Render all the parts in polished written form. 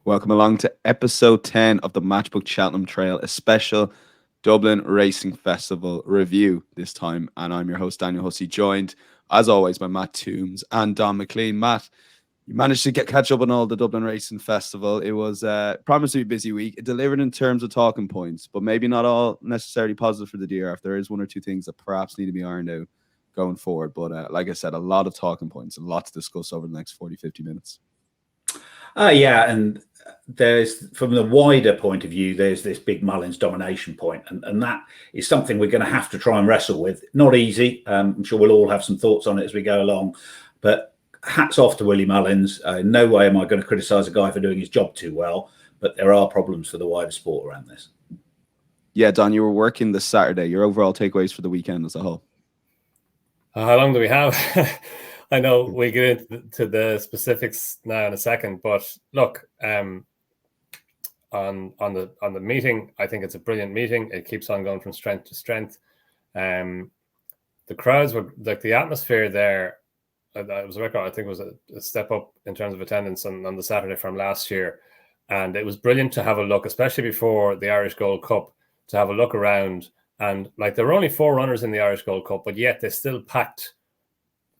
Welcome along to episode 10 of the Matchbook Cheltenham Trail, a special Dublin Racing Festival review this time. And I'm your host, Daniel Hussey, joined, as always, by Matt Toombs and Donn McClean. Matt, you managed to catch up on all the Dublin Racing Festival. It was promised to be a busy week. It delivered in terms of talking points, but maybe not all necessarily positive for the DRF. There is one or two things that perhaps need to be ironed out going forward. But like I said, a lot of talking points, a lot to discuss over the next 40, 50 minutes. Yeah, and there's, from the wider point of view, there's this big Mullins domination point, and that is something we're going to have to try and wrestle with. Not easy. I'm sure we'll all have some thoughts on it as we go along, but hats off to Willie Mullins. In no way am I going to criticise a guy for doing his job too well, but there are problems for the wider sport around this. Yeah, Don, you were working this Saturday. Your overall takeaways for the weekend as a whole? How long do we have? I know we'll get into the specifics now in a second, but look, on the meeting, I think it's a brilliant meeting. It keeps on going from strength to strength. The crowds were like, the atmosphere there. It was a record. I think it was a step up in terms of attendance on the Saturday from last year, and it was brilliant to have a look, especially before the Irish Gold Cup, to have a look around. And like, there were only 4 runners in the Irish Gold Cup, but yet they still packed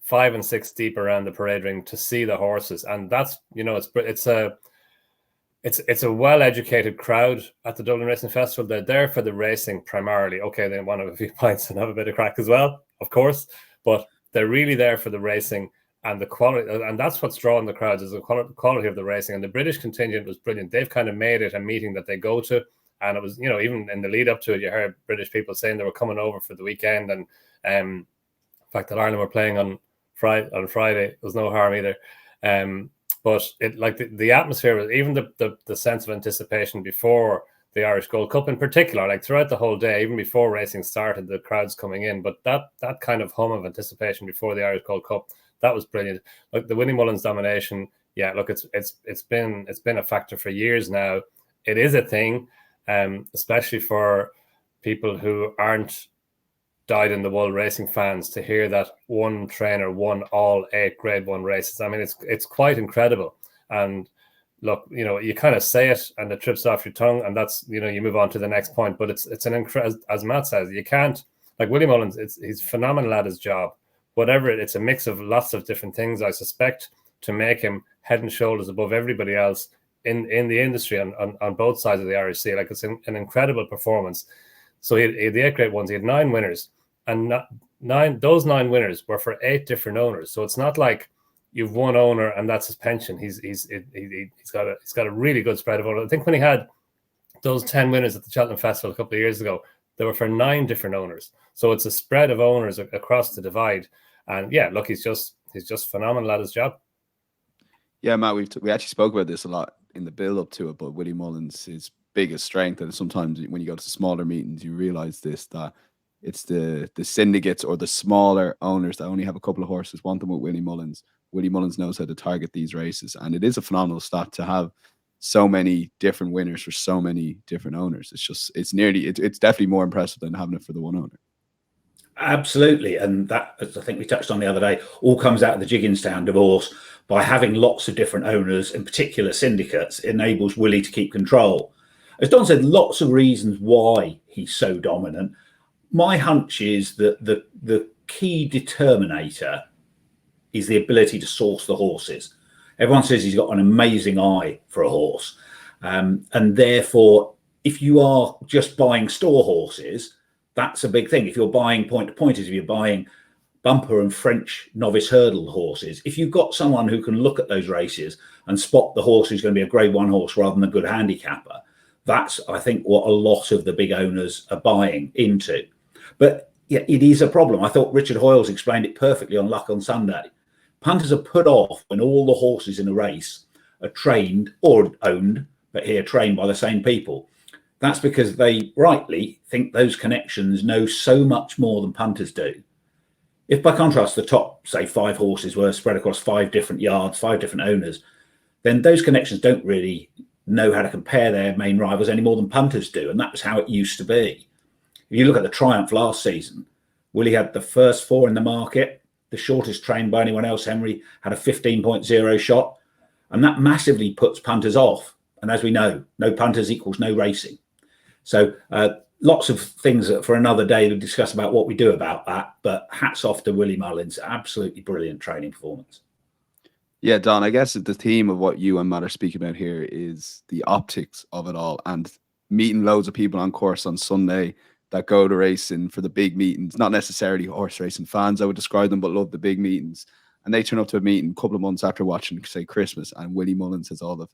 5 and 6 deep around the parade ring to see the horses. And that's, it's a well-educated crowd at the Dublin Racing Festival. They're there for the racing primarily. Okay, they want to have a few pints and have a bit of crack as well, of course, but they're really there for the racing and the quality. And that's what's drawing the crowds, is the quality of the racing. And the British contingent was brilliant. They've kind of made it a meeting that they go to. And it was, even in the lead up to it, you heard British people saying they were coming over for the weekend. And the fact that Ireland were playing on Friday, there's no harm either. But it, like, the atmosphere was, even the sense of anticipation before the Irish Gold Cup in particular, like throughout the whole day, even before racing started, the crowds coming in. But that kind of hum of anticipation before the Irish Gold Cup, that was brilliant. Like the Willie Mullins domination, yeah, look, it's been a factor for years now. It is a thing, especially for people who aren't dyed-in-the-wool racing fans, to hear that one trainer won all 8 Grade 1 races. I mean, it's quite incredible. And look, you kind of say it and it trips off your tongue, and that's, you move on to the next point. But it's an incredible, as Matt says, you can't, like Willie Mullins, he's phenomenal at his job. Whatever, it's a mix of lots of different things, I suspect, to make him head and shoulders above everybody else in the industry on both sides of the Irish Sea. Like, it's an incredible performance. So he had the 8 Grade 1s. He had 9 winners, and those 9 winners were for 8 different owners. So it's not like you've one owner and that's his pension. He's got a really good spread of owners. I think when he had those 10 winners at the Cheltenham Festival a couple of years ago, they were for 9 different owners. So it's a spread of owners across the divide. And yeah, look, he's just phenomenal at his job. Yeah, Matt, we actually spoke about this a lot in the build up to it, but Willie Mullins, his biggest strength, and sometimes when you go to smaller meetings, you realize this, that it's the syndicates or the smaller owners that only have a couple of horses want them with Willie Mullins. Willie Mullins knows how to target these races, and it is a phenomenal stat to have so many different winners for so many different owners. It's definitely more impressive than having it for the one owner. Absolutely. And that, as I think we touched on the other day, all comes out of the Jigginstown divorce. By having lots of different owners, in particular syndicates, enables Willie to keep control. As Don said, lots of reasons why he's so dominant. My hunch is that the key determinator is the ability to source the horses. Everyone says he's got an amazing eye for a horse. And therefore, if you are just buying store horses, that's a big thing. If you're buying point-to-pointers, if you're buying bumper and French novice hurdle horses, if you've got someone who can look at those races and spot the horse who's going to be a Grade 1 horse rather than a good handicapper, that's, I think, what a lot of the big owners are buying into. But yeah, it is a problem. I thought Richard Hoyles explained it perfectly on Luck on Sunday. Punters are put off when all the horses in a race are trained or owned, but here trained by the same people. That's because they rightly think those connections know so much more than punters do. If by contrast, the top, say, 5 horses were spread across 5 different yards, 5 different owners, then those connections don't really know how to compare their main rivals any more than punters do. And that was how it used to be. If you look at the Triumph last season, Willie had the first 4 in the market. The shortest trained by anyone else, Henry, had a 15.0 shot. And that massively puts punters off. And as we know, no punters equals no racing. So lots of things for another day to discuss about what we do about that. But hats off to Willie Mullins. Absolutely brilliant training performance. Yeah, Don, I guess the theme of what you and Matt are speaking about here is the optics of it all, and meeting loads of people on course on Sunday that go to racing for the big meetings, not necessarily horse racing fans, I would describe them, but love the big meetings. And they turn up to a meeting a couple of months after watching, say, Christmas, and Willie Mullins has all of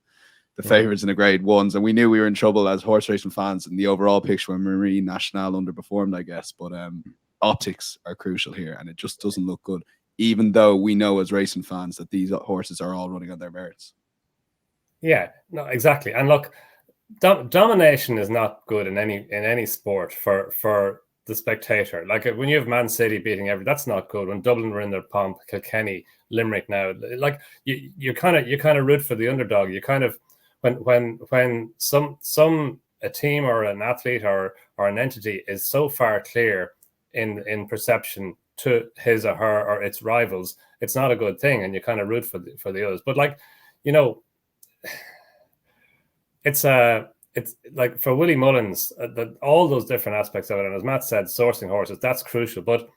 the favourites in the grade ones. And we knew we were in trouble as horse racing fans in the overall picture when Marine National underperformed, I guess. But optics are crucial here, and it just doesn't look good, even though we know as racing fans that these horses are all running on their merits. Yeah, no, exactly. And look, domination is not good in any sport for the spectator. Like when you have Man City beating that's not good. When Dublin were in their pomp, Kilkenny, Limerick now, like you kind of root for the underdog. You kind of when a team or an athlete or an entity is so far clear in perception to his or her or its rivals, it's not a good thing, and you kind of root for the others. But like, you know, it's like for Willie Mullins, all those different aspects of it, and as Matt said, sourcing horses, that's crucial. But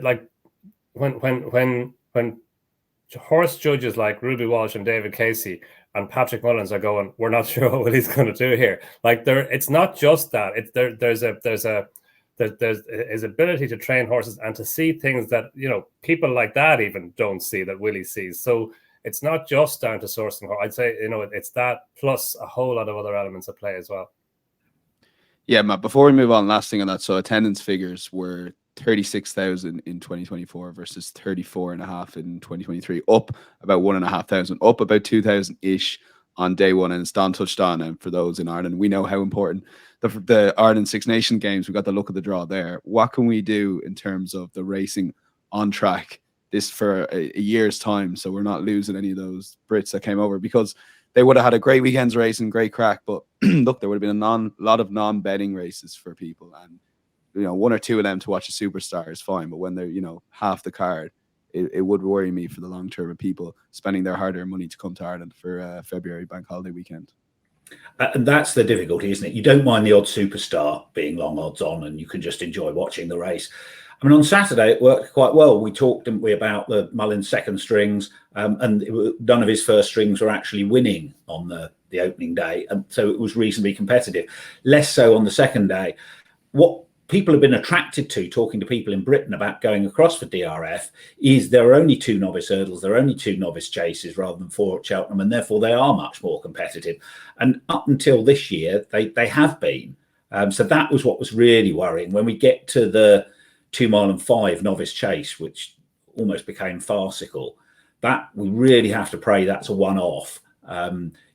like when horse judges like Ruby Walsh and David Casey and Patrick Mullins are going, we're not sure what Willie's going to do here. Like it's not just that. There's his ability to train horses and to see things that, you know, people like that even don't see that Willie sees. So it's not just down to sourcing. I'd say, you know, it's that plus a whole lot of other elements at play as well. Yeah, Matt, before we move on, last thing on that. So attendance figures were 36,000 in 2024 versus 34.5 in 2023, up about 1,500, up about 2,000-ish on day one. And as Don touched on, and for those in Ireland, we know how important the Ireland Six Nation games, we got the look of the draw there. What can we do in terms of the racing on track this for a year's time, so we're not losing any of those Brits that came over? Because they would have had a great weekend's racing, great crack, but look, there would have been a lot of non-betting races for people, and you know, one or two of them to watch a superstar is fine, but when they're, you know, half the card, it would worry me for the long term of people spending their hard-earned money to come to Ireland for February bank holiday weekend. And that's the difficulty, isn't it? You don't mind the odd superstar being long odds on, and you can just enjoy watching the race. I mean, on Saturday, it worked quite well. We talked, didn't we, about the Mullins second strings, and none of his first strings were actually winning on the opening day. And so it was reasonably competitive. Less so on the second day. What people have been attracted to, talking to people in Britain about going across for DRF, is there are only 2 novice hurdles, there are only 2 novice chases rather than 4 at Cheltenham, and therefore they are much more competitive. And up until this year, they have been. So that was what was really worrying. When we get to the 2 mile and 5 novice chase, which almost became farcical, that we really have to pray that's a one-off.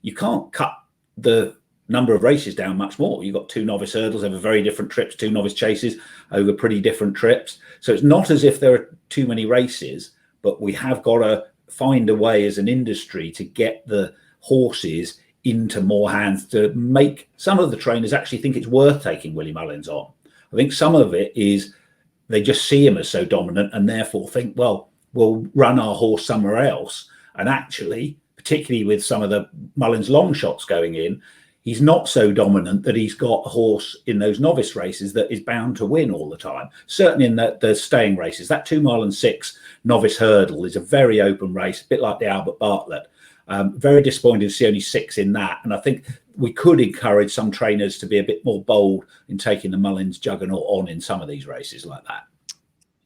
You can't cut the number of races down much more. You've got 2 novice hurdles over very different trips, 2 novice chases over pretty different trips. So it's not as if there are too many races, but we have got to find a way as an industry to get the horses into more hands, to make some of the trainers actually think it's worth taking Willie Mullins on. I think some of it is they just see him as so dominant and therefore think, well, we'll run our horse somewhere else. And actually, particularly with some of the Mullins long shots going in, he's not so dominant that he's got a horse in those novice races that is bound to win all the time. Certainly in the staying races, that 2 mile and 6 novice hurdle is a very open race, a bit like the Albert Bartlett. Very disappointed to see only 6 in that. And I think we could encourage some trainers to be a bit more bold in taking the Mullins juggernaut on in some of these races like that.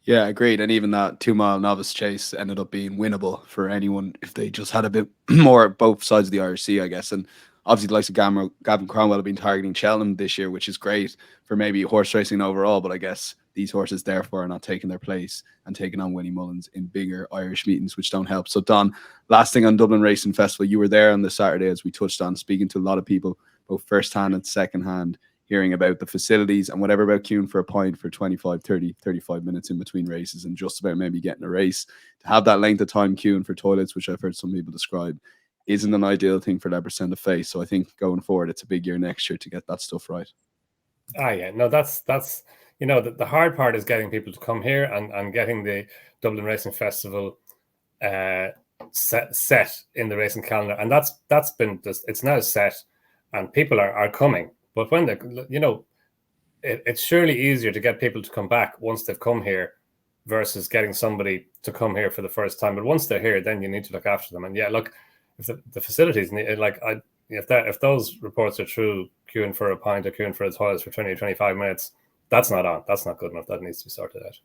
Yeah, agreed. And even that 2 mile novice chase ended up being winnable for anyone if they just had a bit more both sides of the IRC, I guess. And obviously, the likes of Gavin Cromwell have been targeting Cheltenham this year, which is great for maybe horse racing overall. But I guess these horses, therefore, are not taking their place and taking on Willie Mullins in bigger Irish meetings, which don't help. So, Don, last thing on Dublin Racing Festival, you were there on the Saturday, as we touched on, speaking to a lot of people, both first-hand and second-hand, hearing about the facilities and whatever about queuing for a pint for 25, 30, 35 minutes in between races and just about maybe getting a race. To have that length of time queuing for toilets, which I've heard some people describe, isn't an ideal thing for Leopardstown to face. So I think going forward, it's a big year next year to get that stuff right. Yeah, no, that's you know, the hard part is getting people to come here and getting the Dublin Racing Festival set in the racing calendar, and that's been just, it's now set, and people are coming. But when it's surely easier to get people to come back once they've come here versus getting somebody to come here for the first time. But once they're here, then you need to look after them. And yeah, look, if the facilities if those reports are true, queuing for a pint or queuing for a toilet for 20 or 25 minutes, that's not on. That's not good enough. That needs to be sorted out.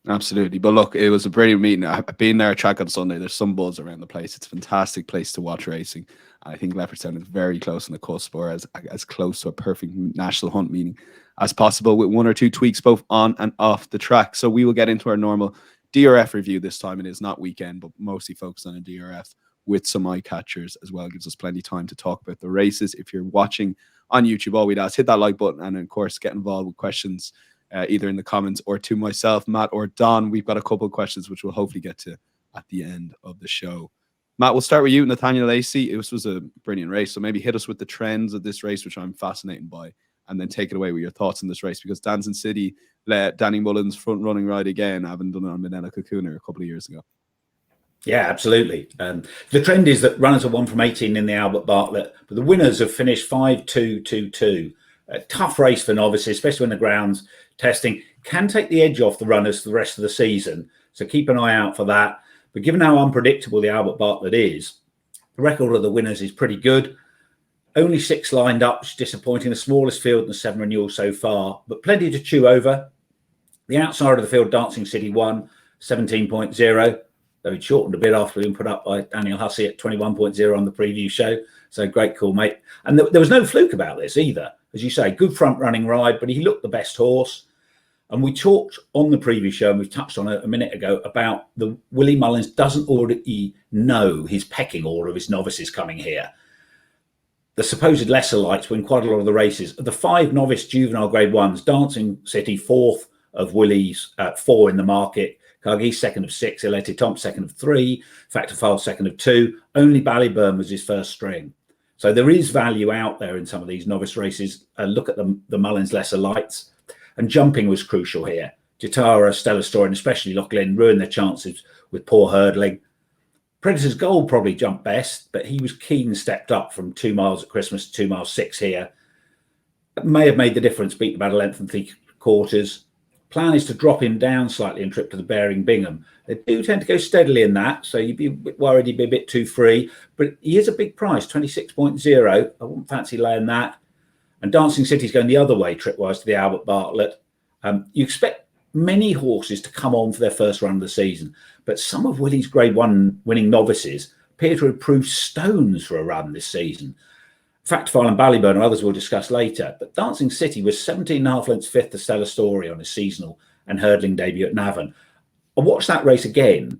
Absolutely. But look, it was a brilliant meeting. I've been there at track on Sunday. There's some buzz around the place. It's a fantastic place to watch racing. I think Leopardstown is very close on the cusp, or as close to a perfect national hunt meeting as possible, with one or two tweaks both on and off the track. So we will get into our normal DRF review this time. It is not weekend, but mostly focused on a DRF with some eye catchers as well. It gives us plenty of time to talk about the races. If you're watching on YouTube, all we'd ask, hit that like button, and of course get involved with questions either in the comments or to myself, Matt, or Don. We've got a couple of questions which we'll hopefully get to at the end of the show. Matt, we'll start with you, Nathaniel Lacey. This was a brilliant race, so maybe hit us with the trends of this race, which I'm fascinated by, and then take it away with your thoughts on this race, because Dancing City let Danny Mullins front running ride again, having done it on Manila Kakuna a couple of years ago. Yeah, absolutely. The trend is that runners have won from 18 in the Albert Bartlett, but the winners have finished 5-2-2-2. A tough race for novices, especially when the ground's testing, can take the edge off the runners for the rest of the season. So keep an eye out for that. But given how unpredictable the Albert Bartlett is, the record of the winners is pretty good. Only 6 lined up, which is disappointing. The smallest field in the 7 renewals so far, but plenty to chew over. The outside of the field, Dancing City won 17.0, though it shortened a bit after being put up by Daniel Hussey at 21.0 on the preview show. So great call, mate. And there was no fluke about this either. As you say, good front running ride, but he looked the best horse. And we talked on the preview show, and we touched on it a minute ago, about the Willie Mullins doesn't already know his pecking order of his novices coming here. The supposed lesser lights win quite a lot of the races. Of the 5 novice juvenile grade 1s, Dancing City 4th of Willie's 4 in the market, Cargies 2nd of 6, Elected Tomp 2nd of 3, Factor File 2nd of 2. Only Ballyburn was his first string. So there is value out there in some of these novice races. Look at the Mullins lesser lights. And jumping was crucial here. Jatara, Stellar Story, and especially Lachlan ruined their chances with poor hurdling. Predator's Gold probably jumped best, but he was keen and stepped up from 2 miles at Christmas to 2 miles 6 here. That may have made the difference, beat about a length and 3/4. Plan is to drop him down slightly and trip to the Bearing Bingham. They do tend to go steadily in that, so you'd be a bit worried he'd be a bit too free. But he is a big price, 26.0. I wouldn't fancy laying that. And Dancing City's going the other way, tripwise to the Albert Bartlett. You expect many horses to come on for their first run of the season, but some of Willie's Grade 1 winning novices appear to have proved stones for a run this season. Factfile and Ballyburn and others we'll discuss later, but Dancing City was 17.5 lengths 5th to Stellar Story on his seasonal and hurdling debut at Navan. I watched that race again,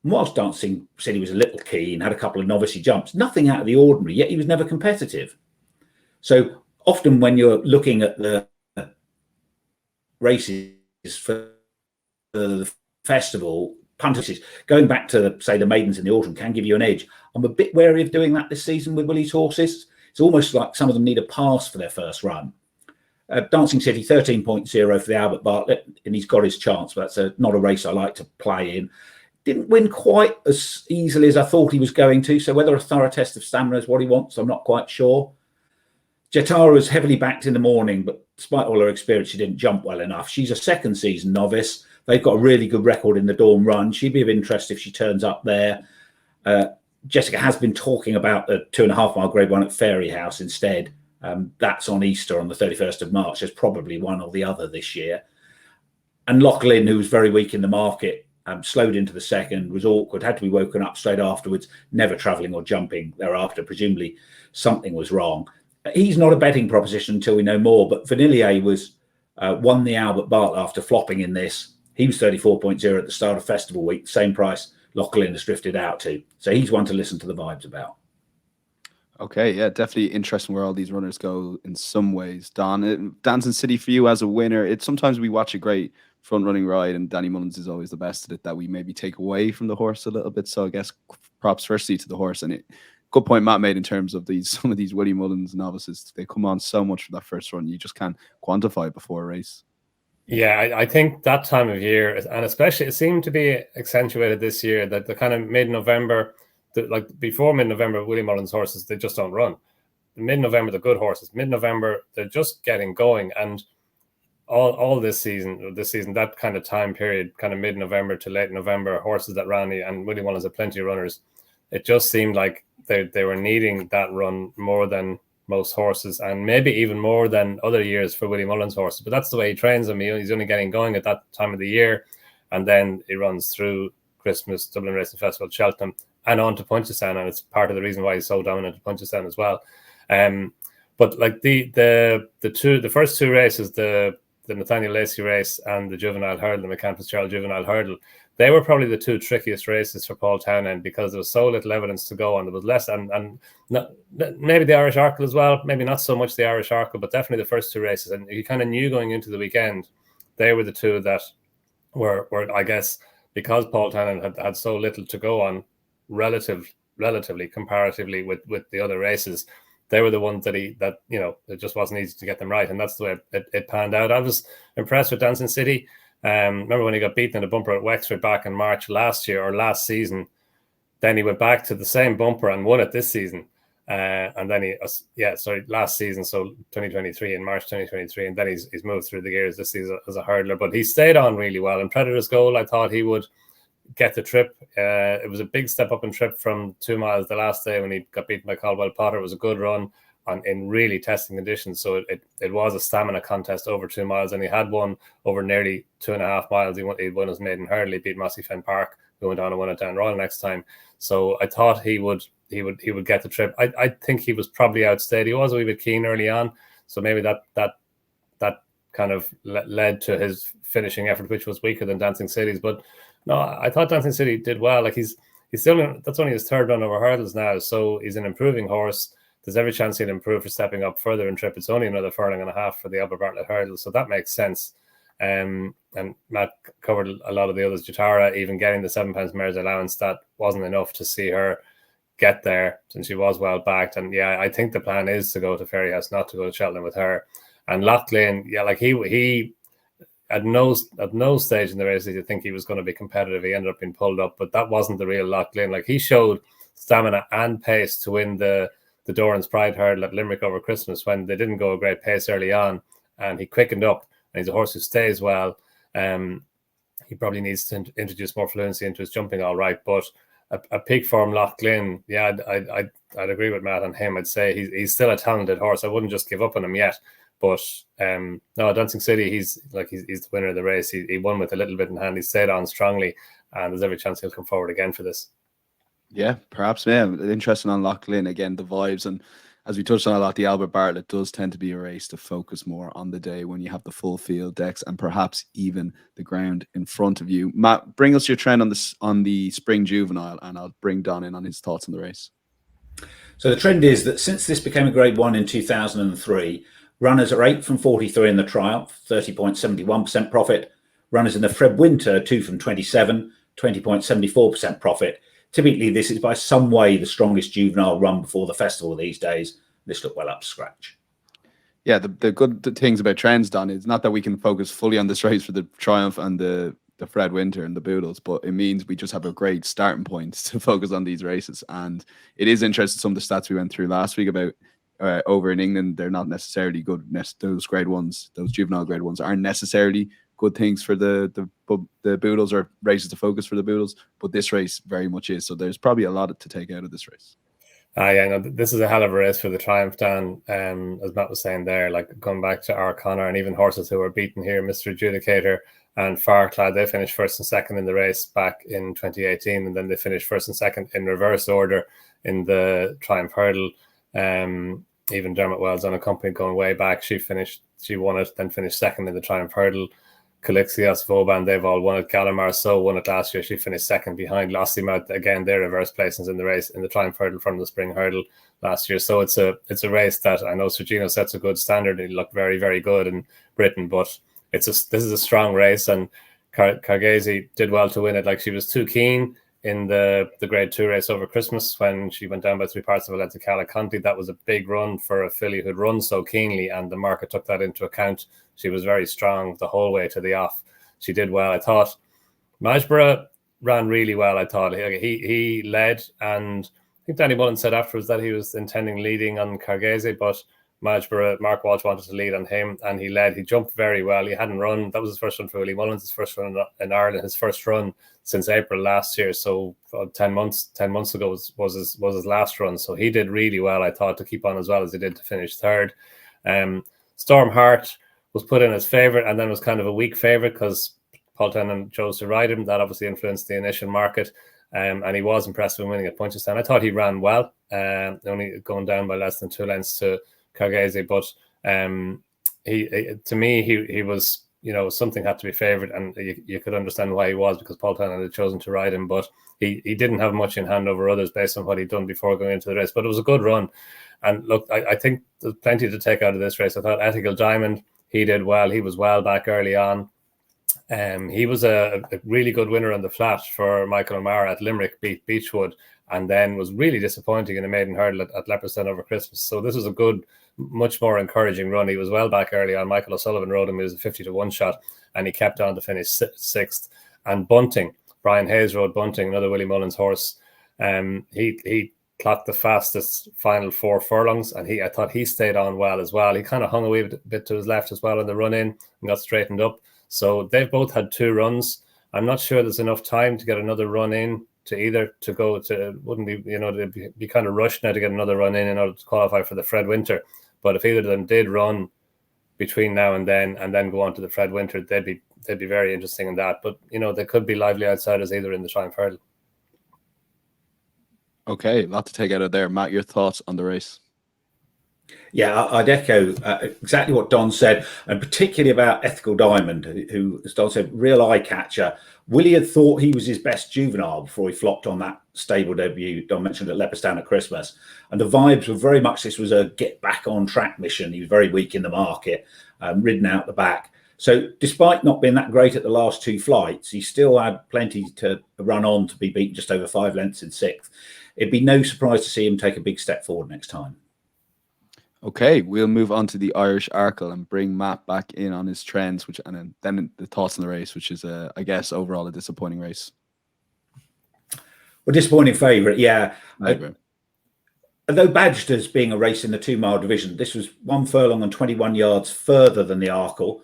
and whilst Dancing City was a little keen, had a couple of novice jumps, nothing out of the ordinary, yet he was never competitive. So often when you're looking at the races for the festival, punters, going back to, say, the maidens in the autumn can give you an edge. I'm a bit wary of doing that this season with Willie's horses. It's almost like some of them need a pass for their first run. Dancing City 13.0 for the Albert Bartlett, and he's got his chance, but that's not a race I like to play in. Didn't win quite as easily as I thought he was going to, so whether a thorough test of stamina is what he wants, I'm not quite sure. Jatara was heavily backed in the morning, but despite all her experience, she didn't jump well enough. She's a second season novice. They've got a really good record in the Dawn Run. She'd be of interest if she turns up there. Jessica has been talking about the 2.5 mile grade 1 at Fairy House instead. That's on Easter on the 31st of March. There's probably one or the other this year. And Lachlan, who was very weak in the market, slowed into the second, was awkward, had to be woken up straight afterwards, never travelling or jumping thereafter. Presumably something was wrong. He's not a betting proposition until we know more, but Vanillier won the Albert Bartlett after flopping in this. He was 34.0 at the start of festival week, same price Lachlan has drifted out to. So he's one to listen to the vibes about. Okay, yeah, definitely interesting where all these runners go in some ways. Don, Dancing City for you as a winner, it's sometimes we watch a great front running ride and Danny Mullins is always the best at it, that we maybe take away from the horse a little bit. So I guess props firstly to the horse, and good point Matt made in terms of some of these Willie Mullins novices. They come on so much for that first run, you just can't quantify it before a race. Yeah, I think that time of year, and especially it seemed to be accentuated this year, that the kind of mid-November, like before mid-November, Willie Mullins horses, they just don't run. Mid-November, the good horses. Mid-November, they're just getting going. And all this season, that kind of time period, kind of mid-November to late November, horses that ran, and Willie Mullins had plenty of runners. It just seemed like they were needing that run more than most horses, and maybe even more than other years for Willie Mullins horses. But that's the way he trains them. He's only getting going at that time of the year, and then he runs through Christmas, Dublin Racing Festival, Cheltenham, and on to Punchestown, and it's part of the reason why he's so dominant at Punchestown as well. But like the first two races, the Nathaniel Lacey race and the Juvenile Hurdle, the McCann Fitzgerald Juvenile Hurdle, they were probably the two trickiest races for Paul Townend, because there was so little evidence to go on. There was less, and not, maybe the Irish Arkle as well, maybe not so much the Irish Arkle, but definitely the first two races. And you kind of knew going into the weekend, they were the two that were I guess, because Paul Townend had so little to go on, relatively, comparatively with the other races, they were the ones that it just wasn't easy to get them right. And that's the way it panned out. I was impressed with Dancing City. Remember when he got beaten in a bumper at Wexford back in March last season, then he went back to the same bumper and won it this season. And then last season, so 2023, in March 2023, and then he's moved through the gears this season as a hurdler, but he stayed on really well. And Predator's Goal, I thought he would get the trip. It was a big step up in trip from 2 miles the last day when he got beaten by Caldwell Potter. It was a good run in really testing conditions. So it was a stamina contest over 2 miles, and he had won over nearly 2.5 miles. He won his maiden hurdle. He beat Mossy Fen Park, who went on and won it down Royal next time. So I thought he would get the trip. I think he was probably outstayed. He was a wee bit keen early on, so maybe that kind of led to his finishing effort, which was weaker than Dancing City's. But no, I thought Dancing City did well. Like he's still, that's only his third run over hurdles now, so he's an improving horse. There's every chance he'll improve for stepping up further in trip. It's only another furlong and a half for the Albert Bartlett hurdle, so that makes sense. And Matt covered a lot of the others. Jatara, even getting the £7 mare's allowance, that wasn't enough to see her get there, since she was well backed. And yeah, I think the plan is to go to Fairyhouse, not to go to Cheltenham with her. And Loughlin, yeah, like he at no stage in the race did you think he was going to be competitive. He ended up being pulled up, but that wasn't the real Loughlin. Like he showed stamina and pace to win the Doran's Pride hurdle at Limerick over Christmas, when they didn't go a great pace early on, and he quickened up. And he's a horse who stays well. He probably needs to introduce more fluency into his jumping, all right. But a peak form Loughlin, yeah, I'd agree with Matt on him. I'd say he's still a talented horse. I wouldn't just give up on him yet. But no, Dancing City, he's the winner of the race. He won with a little bit in hand. He stayed on strongly, and there's every chance he'll come forward again for this. Yeah, perhaps. Yeah, interesting on Loughlin again, the vibes, and as we touched on a lot, the Albert Bartlett does tend to be a race to focus more on the day when you have the full field decks and perhaps even the ground in front of you. Matt, bring us your trend on the Spring Juvenile, and I'll bring Donn in on his thoughts on the race. So the trend is that since this became a Grade 1 in 2003, runners are 8 from 43 in the Triumph, 30.71% profit. Runners in the Fred Winter, 2 from 27, 20.74% profit. Typically, this is by some way the strongest juvenile run before the festival these days. This looked well up to scratch. Yeah, the good things about trends, Donn, is not that we can focus fully on this race for the Triumph and the Fred Winter and the Boodles, but it means we just have a great starting point to focus on these races. And it is interesting, some of the stats we went through last week about over in England, they're not necessarily good. Those grade ones, those juvenile grade ones, aren't necessarily good things for the Boodles, or races to focus for the Boodles, but this race very much is. So there's probably a lot to take out of this race. Yeah, no, this is a hell of a race for the Triumph, Dan. As Matt was saying there, like going back to R. Connor and even horses who were beaten here, Mr. Adjudicator and Farclad, they finished first and second in the race back in 2018, and then they finished first and second in reverse order in the Triumph Hurdle. Even Dermot Wells Unaccompanied going way back, she won it, then finished second in the Triumph Hurdle. Calixios, Vauban, they've all won it. Gallimar So won it last year. She finished second behind Lossiemouth. Again, their reverse placings in the race in the Triumph Hurdle from the Spring Hurdle last year. So it's a race that I know Sergino sets a good standard. He looked very, very good in Britain, but this is a strong race, and Cargesi did well to win it. Like, she was too keen. in the Grade 2 race over Christmas when she went down by 3 parts of a length to Cala Conti. That was a big run for a filly who'd run so keenly, and the market took that into account. She was very strong the whole way to the off. She did well, I thought. Majborough ran really well, I thought. He led, and I think Danny Mullins said afterwards that he was intending leading on Cargese, but Mark Walsh wanted to lead on him, and he led. He jumped very well. He hadn't run. That was his first run for Willie Mullins, his first run in Ireland, his first run since April last year. So 10 months ago was his last run. So he did really well, I thought, to keep on as well as he did to finish third. Storm Heart was put in as favourite, and then was kind of a weak favourite because Paul Tennant chose to ride him. That obviously influenced the initial market. And he was impressive in winning at Punchestown. I thought he ran well, only going down by less than 2 lengths to Cargese, but he was, something had to be favoured, and you could understand why he was, because Paul Tennant had chosen to ride him, but he didn't have much in hand over others based on what he'd done before going into the race. But it was a good run, and look, I think there's plenty to take out of this race. I thought Ethical Diamond, he did well. He was well back early on. He was a really good winner on the flat for Michael O'Mara at Limerick, beat Beechwood, and then was really disappointing in a maiden hurdle at Leopardstown over Christmas. So this was a good, much more encouraging run. He was well back early on. Michael O'Sullivan rode him. He was a 50-1 shot, and he kept on to finish 6th. And Bunting, Brian Hayes rode Bunting, another Willie Mullins horse. He clocked the fastest final 4 furlongs, and I thought he stayed on well as well. He kind of hung a wee bit to his left as well in the run in and got straightened up. So they've both had 2 runs. I'm not sure there's enough time to get another run in wouldn't be, they'd be kind of rushed now to get another run in order to qualify for the Fred Winter. But if either of them did run between now and then go on to the Fred Winter, they'd be very interesting in that. But, they could be lively outsiders either in the Triumph Hurdle. Okay, a lot to take out of there. Matt, your thoughts on the race? Yeah, I'd echo exactly what Don said, and particularly about Ethical Diamond, who, as Don said, real eye catcher. Willie had thought he was his best juvenile before he flopped on that stable debut Don mentioned at Leopardstown at Christmas. And the vibes were very much this was a get back on track mission. He was very weak in the market, ridden out the back. So despite not being that great at the last 2 flights, he still had plenty to run on to be beaten just over 5 lengths in 6th. It'd be no surprise to see him take a big step forward next time. Okay, we'll move on to the Irish Arkle and bring Matt back in on his trends, and then the thoughts on the race, which is, I guess, overall a disappointing race. Well, disappointing favourite, yeah. I agree. Although badged as being a race in the 2-mile division, this was 1 furlong and 21 yards further than the Arkle.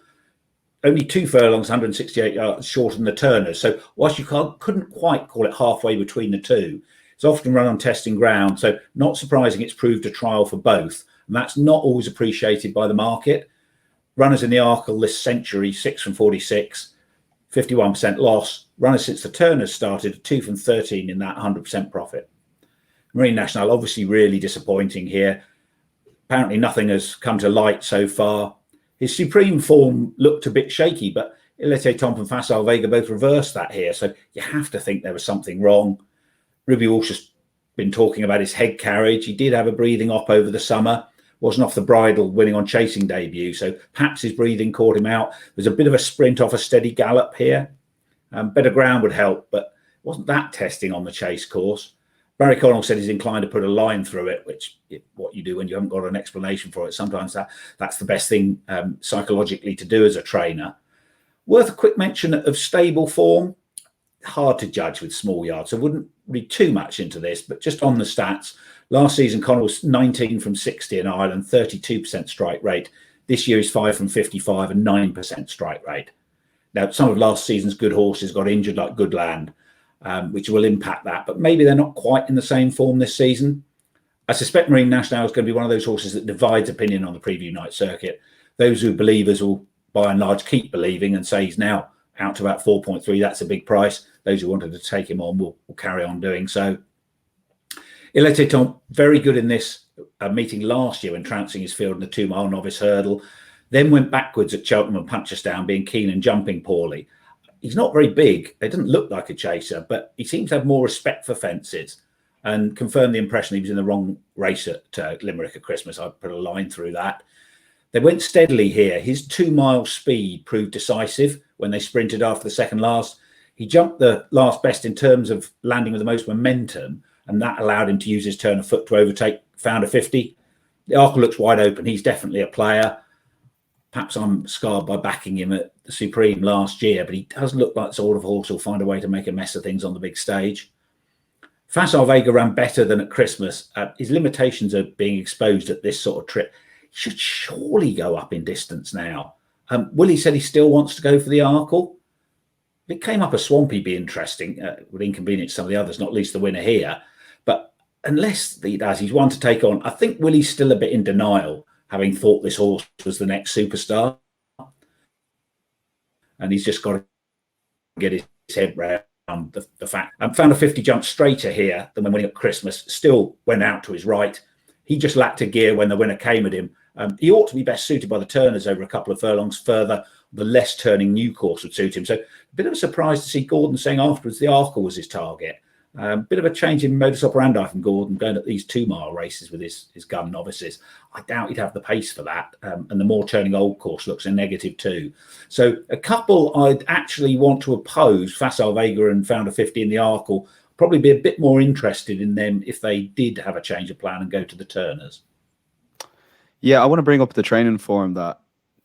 Only 2 furlongs, 168 yards shorter than the Turners. So whilst you couldn't quite call it halfway between the two, it's often run on testing ground. So not surprising it's proved a trial for both. And that's not always appreciated by the market. Runners in the Arkle this century, 6 from 46, 51% loss. Runners since the Turners started, 2 from 13 in that 100% profit. Marine National, obviously really disappointing here. Apparently nothing has come to light so far. His supreme form looked a bit shaky, but Ilete Tomp and Facile Vega both reversed that here. So you have to think there was something wrong. Ruby Walsh has been talking about his head carriage. He did have a breathing op over the summer. Wasn't off the bridle winning on chasing debut. So perhaps his breathing caught him out. There's a bit of a sprint off a steady gallop here. Better ground would help, but it wasn't that testing on the chase course. Barry Connell said he's inclined to put a line through it, which is what you do when you haven't got an explanation for it. Sometimes that's the best thing psychologically to do as a trainer. Worth a quick mention of stable form. Hard to judge with small yards. So I wouldn't read too much into this, but just on the stats, last season Connell was 19 from 60 in Ireland, 32% strike rate. This year he's 5 from 55 and 9% strike rate. Now, some of last season's good horses got injured like Goodland, which will impact that, but maybe they're not quite in the same form this season. I suspect Marine National is going to be one of those horses that divides opinion on the preview night circuit. Those who are believers will by and large keep believing and say he's now out to about 4.3. That's a big price. Those who wanted to take him on will carry on doing so. Ilete Tomp, very good in this meeting last year when trouncing his field in the 2-mile novice hurdle, then went backwards at Cheltenham and Punchestown, being keen and jumping poorly. He's not very big. It doesn't look like a chaser, but he seems to have more respect for fences and confirmed the impression he was in the wrong race at Limerick at Christmas. I'd put a line through that. They went steadily here. His 2-mile speed proved decisive when they sprinted after the second last. He jumped the last best in terms of landing with the most momentum, and that allowed him to use his turn of foot to overtake Founder 50. The Arkle looks wide open. He's definitely a player. Perhaps I'm scarred by backing him at the Supreme last year, but he does look like the sort of horse who'll find a way to make a mess of things on the big stage. Facile Vega ran better than at Christmas. His limitations are being exposed at this sort of trip. He should surely go up in distance now. Willie said he still wants to go for the Arkle. If it came up a swamp, he'd be interesting. Would inconvenience some of the others, not least the winner here. But unless he does, he's one to take on. I think Willie's still a bit in denial, having thought this horse was the next superstar. And he's just got to get his head round the fact. Founder 50 jumped straighter here than when winning at Christmas, still went out to his right. He just lacked a gear when the winner came at him. He ought to be best suited by the turners over a couple of furlongs further. The less turning new course would suit him. So a bit of a surprise to see Gordon saying afterwards the Arkle was his target. Bit of a change in modus operandi from Gordon, going at these 2-mile races with his gun novices. I doubt he'd have the pace for that. And the more turning old course looks a negative too. So a couple I'd actually want to oppose, Facile Vega and Founder 50 in the Arkle, probably be a bit more interested in them if they did have a change of plan and go to the turners. Yeah, I want to bring up the training form that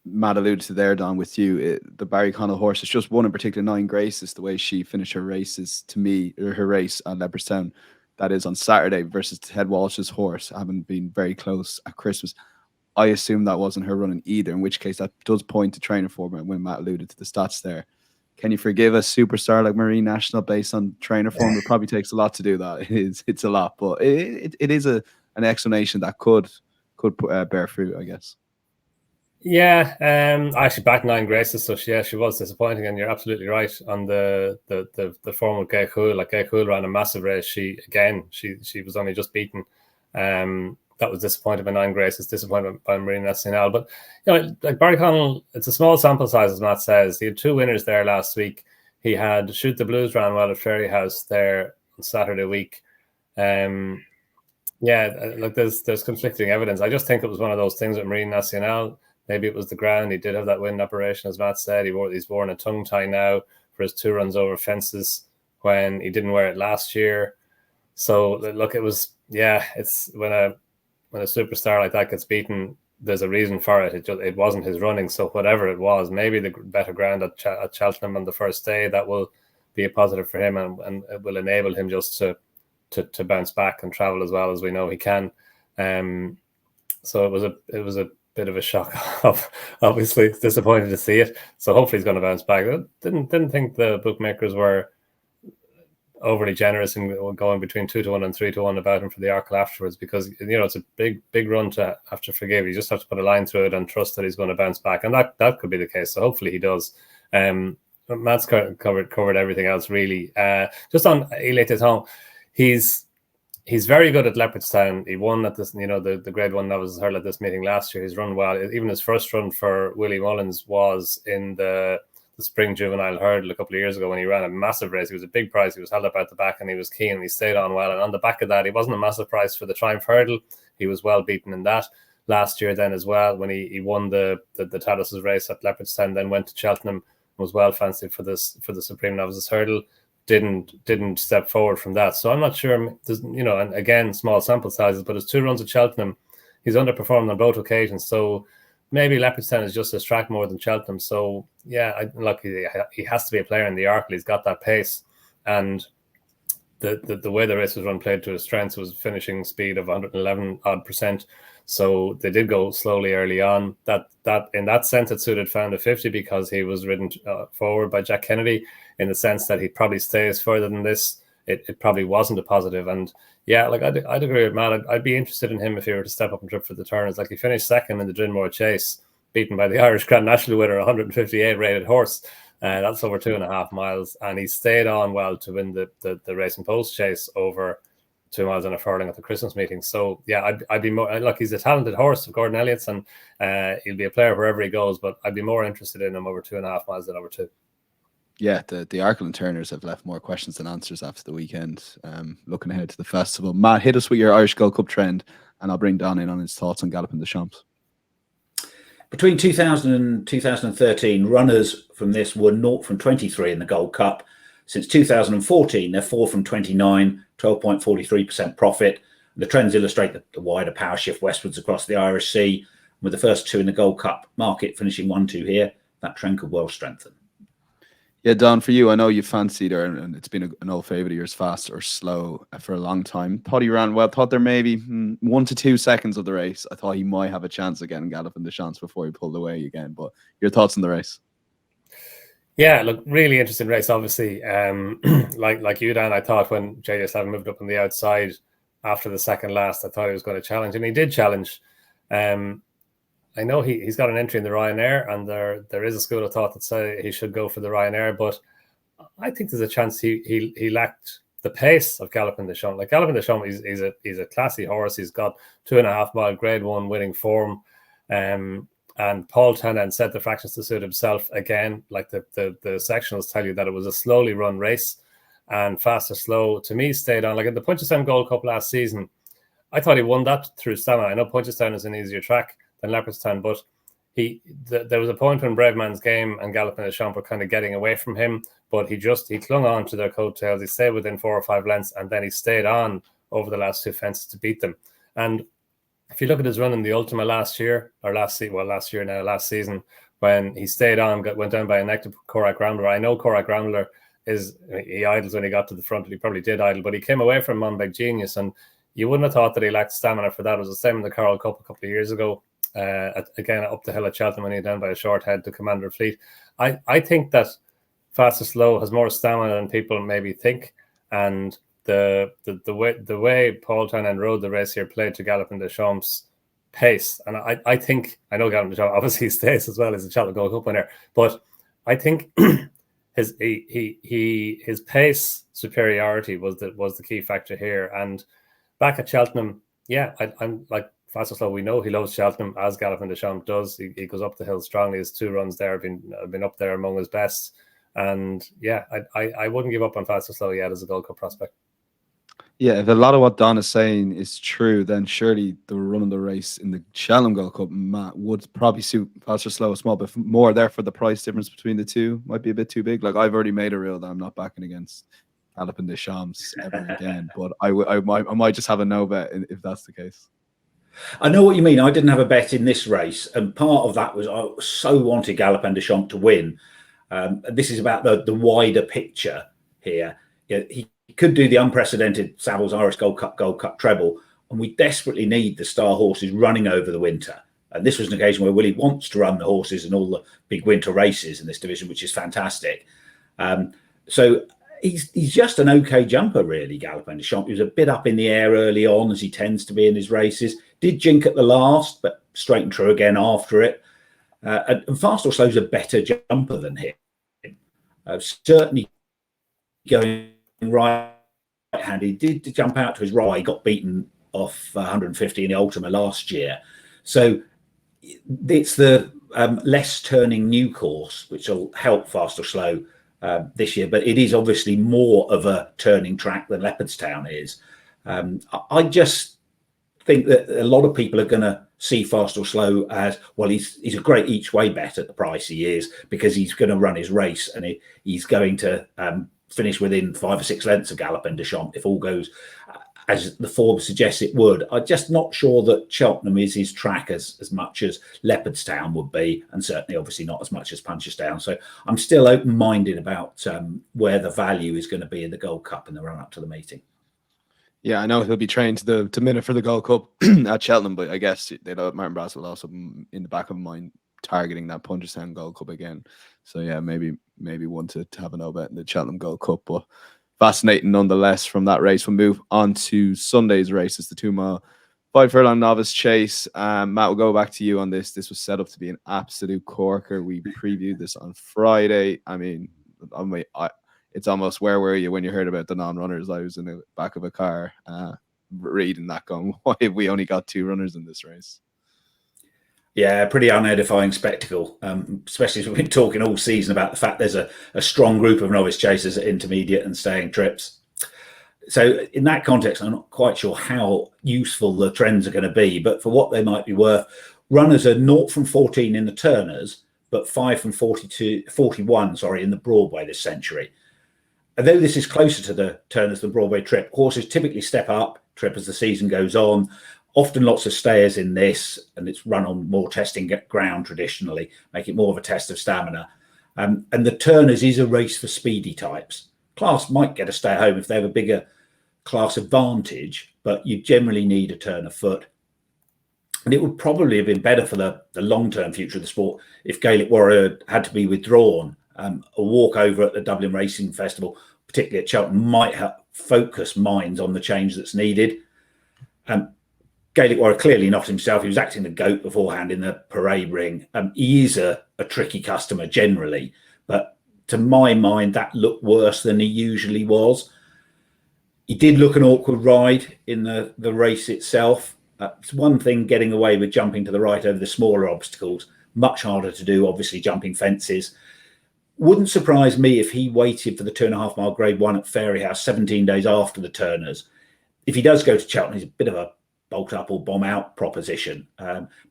Matt alluded to there, Don, with you. The Barry Connell horse is just one in particular, 9 Graces, the way she finished her races, to me, or her race at Leopardstown, that is on Saturday, versus Ted Walsh's horse, having been very close at Christmas. I assume that wasn't her running either, in which case that does point to training form when Matt alluded to the stats there. Can you forgive a superstar like Marine National based on trainer form? It probably takes a lot to do that. It's a lot, but it is an explanation that could bear fruit, I guess. Yeah, I actually backed 9 Graces, so she was disappointing, and you're absolutely right on the form with Gay Cool. Like, Gay Cool ran a massive race. She was only just beaten. That was disappointed by 9 Graces, disappointed by Marine National. But like Barry Connell, it's a small sample size, as Matt says. He had 2 winners there last week. He had Shoot the Blues ran well at Fairy House there on Saturday week. Yeah, like there's conflicting evidence. I just think it was one of those things with Marine National. Maybe it was the ground. He did have that wind operation, as Matt said. He's worn a tongue tie now for his 2 runs over fences when he didn't wear it last year. So look, it's when a superstar like that gets beaten, there's a reason for it. It wasn't his running. So whatever it was, maybe the better ground at Cheltenham on the first day, that will be a positive for him, and it will enable him just to bounce back and travel as well as we know he can. So it was a bit of a shock. Obviously, disappointed to see it. So hopefully he's going to bounce back. I didn't think the bookmakers were overly generous in going between 2-1 and 3-1 about him for the Arkle afterwards, because it's a big run to have to forgive. You just have to put a line through it and trust that he's going to bounce back, and that could be the case. So hopefully he does. Matt's covered everything else really. Just on Il Était Temps, he's very good at Leopardstown. He won at this, the Grade 1 Novices Hurl at this meeting last year. He's run well. Even his first run for Willie Mullins was in the Spring Juvenile Hurdle a couple of years ago when he ran a massive race. He was a big prize. He was held up at the back and he was keen and he stayed on well. And on the back of that, he wasn't a massive prize for the Triumph Hurdle. He was well beaten in that last year then as well, when he won the Talus's race at Leopardstown, then went to Cheltenham, was well fancied for the Supreme Novices Hurdle. Didn't step forward from that. So I'm not sure, and again, small sample sizes, but his 2 runs at Cheltenham, he's underperformed on both occasions. So maybe Leopardstown is just his track more than Cheltenham. So yeah, he has to be a player in the Arkle. He's got that pace, and the way the race was run played to his strengths. Was finishing speed of 111 odd %. So they did go slowly early on. That in that sense it suited Founder 50 because he was ridden forward by Jack Kennedy, in the sense that he probably stays further than this. It probably wasn't a positive. And yeah, like I'd agree with Matt. I'd be interested in him if he were to step up and trip for the turners. Like, he finished second in the Drinmore Chase, beaten by the Irish Grand National winner, 158 rated horse. That's over 2.5 miles, and he stayed on well to win the Racing Post Chase over 2 miles and a furlong at the Christmas meeting. So yeah, I'd be more, look, he's a talented horse of Gordon Elliott's, and he'll be a player wherever he goes, but I'd be more interested in him over 2.5 miles than over 2. Yeah, the Arkle and Turners have left more questions than answers after the weekend. Looking ahead to the festival, Matt, hit us with your Irish Gold Cup trend, and I'll bring Don in on his thoughts on Galloping the Champs. Between 2000 and 2013, runners from this were 0 from 23 in the Gold Cup. Since 2014, they're 4 from 29, 12.43% profit. The trends illustrate the wider power shift westwards across the Irish Sea. With the first two in the Gold Cup market finishing 1-2 here, that trend could well strengthen. Yeah, Don, for you, I know you fancied her, and it's been an old favourite of yours, Fast or Slow, for a long time. Thought he ran well. Thought there maybe 1 to 2 seconds of the race. I thought he might have a chance again, galloping the chance before he pulled away again. But your thoughts on the race? Yeah, look, really interesting race, obviously. Like you, Dan, I thought when JS7 moved up on the outside after the second last, I thought he was going to challenge, and he did challenge. I know he's got an entry in the Ryanair, and there is a school of thought that say he should go for the Ryanair, but I think there's a chance he lacked the pace of Galopin Des Champs. Like Galopin Des Champs, he's a classy horse. He's got 2.5 mile Grade 1 winning form. And Paul Tennant set the fractions to suit himself again. Like the sectionals tell you that it was a slowly run race, and Fast or Slow to me stayed on. Like in the Punchestown Gold Cup last season, I thought he won that through stamina. I know Punchestown is an easier track than Leopardstown, but there was a point when Brave Man's Game and Galopin Des Champs were kind of getting away from him, but he clung on to their coattails. He stayed within 4 or 5 lengths, and then he stayed on over the last 2 fences to beat them. And if you look at his run in the Ultima last season, when he stayed on, went down by a neck to Korak Rambler. I know Korak Rambler he idles when he got to the front. He probably did idle, but he came away from Monbeg Genius, and you wouldn't have thought that he lacked stamina for that. It was the same in the Coral Cup a couple of years ago. Again, up the hill at Cheltenham when he down by a short head to Commander Fleet. I think that Fast or Slow has more stamina than people maybe think, and the way Paul Tennant rode the race here played to Galopin Des Champs' pace, and I think I know Galopin Des Champs obviously stays as well as the Cheltenham Gold Cup winner, but I think his pace superiority was the key factor here. And back at Cheltenham, yeah, I'm like Fast or Slow. We know he loves Cheltenham, as Galopin Des Champs does. He goes up the hill strongly. His 2 runs there have been up there among his best. And yeah, I wouldn't give up on Fast or Slow yet as a Gold Cup prospect. Yeah, if a lot of what Don is saying is true, then surely the run of the race in the Cheltenham Gold Cup would probably suit Fast or Slow a small bit more. Therefore, the price difference between the two might be a bit too big. Like, I've already made a rule that I'm not backing against Galopin Des Champs ever again, but I might just have a no bet if that's the case. I know what you mean. I didn't have a bet in this race, and part of that was I so wanted Galopin Des Champs to win. This is about the wider picture here. Yeah, he could do the unprecedented Savills Irish Gold Cup treble, and we desperately need the star horses running over the winter. And this was an occasion where Willie wants to run the horses in all the big winter races in this division, which is fantastic. So he's just an okay jumper, really, Galopin Des Champs. He was a bit up in the air early on, as he tends to be in his races. Did jink at the last, but straight and true again after it. And Fast or Slow's a better jumper than him. Certainly going right-handed. He did jump out to his right. He got beaten off 150 in the Ultima last year. So it's the less turning new course, which will help Fast or Slow this year. But it is obviously more of a turning track than Leopardstown is. I just think that a lot of people are going to see Fast or Slow as, well, he's a great each way bet at the price he is, because he's going to run his race and he's going to finish within 5 or 6 lengths of Galopin Des Champs if all goes as the form suggests it would. I'm just not sure that Cheltenham is his track as much as Leopardstown would be, and certainly obviously not as much as Punchestown. So I'm still open-minded about where the value is going to be in the Gold Cup in the run-up to the meeting. Yeah, I know he'll be trained to minute for the Gold Cup at Cheltenham, but I guess they know Martin Brass will also in the back of mind targeting that Punchestown Gold Cup again. So yeah, maybe one to have a no bet in the Cheltenham Gold Cup, but fascinating nonetheless from that race. We'll move on to Sunday's races, the 2 mile 5 furlong novice chase. Matt, we'll go back to you on this. This was set up to be an absolute corker. We previewed this on Friday. I mean, it's almost, where were you when you heard about the non-runners? I was in the back of a car reading that, going, why have we only got 2 runners in this race? Yeah, pretty unedifying spectacle, especially as we've been talking all season about the fact there's a strong group of novice chasers at intermediate and staying trips. So in that context, I'm not quite sure how useful the trends are going to be, but for what they might be worth, runners are 0 from 14 in the Turners, but 5 from 41 in the Broadway this century. although this is closer to the Turners than Broadway Trip, horses typically step up Trip as the season goes on. Often lots of stayers in this, and it's run on more testing ground traditionally, make it more of a test of stamina. And the Turners is a race for speedy types. Class might get a stay at home if they have a bigger class advantage, but you generally need a turn of foot. And it would probably have been better for the long-term future of the sport if Gaelic Warrior had to be withdrawn. A walkover at the Dublin Racing Festival, particularly at Cheltenham, might help focus minds on the change that's needed. Gaelic Warrior clearly not himself. He was acting the goat beforehand in the parade ring. He is a tricky customer generally, but to my mind, that looked worse than he usually was. He did look an awkward ride in the race itself. It's one thing getting away with jumping to the right over the smaller obstacles, much harder to do, obviously, jumping fences. Wouldn't surprise me if he waited for the 2.5 mile grade 1 at Fairyhouse 17 days after the Turners. If he does go to Cheltenham, he's a bit of a bolt up or bomb out proposition.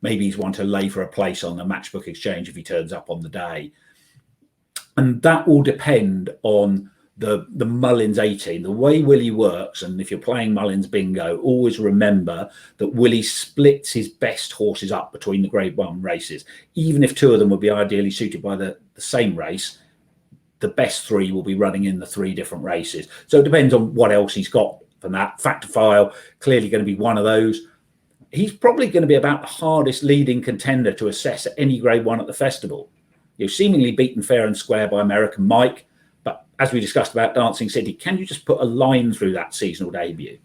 Maybe he's one to lay for a place on the Matchbook exchange if he turns up on the day. And that will depend on the Mullins 18, the way Willie works. And if you're playing Mullins bingo, always remember that Willie splits his best horses up between the grade 1 races. Even if 2 of them would be ideally suited by the same race, the best 3 will be running in the 3 different races. So it depends on what else he's got from that. Factor File, clearly going to be one of those. He's probably going to be about the hardest leading contender to assess at any grade 1 at the festival. You're seemingly beaten fair and square by American Mike. But as we discussed about Dancing City, can you just put a line through that seasonal debut?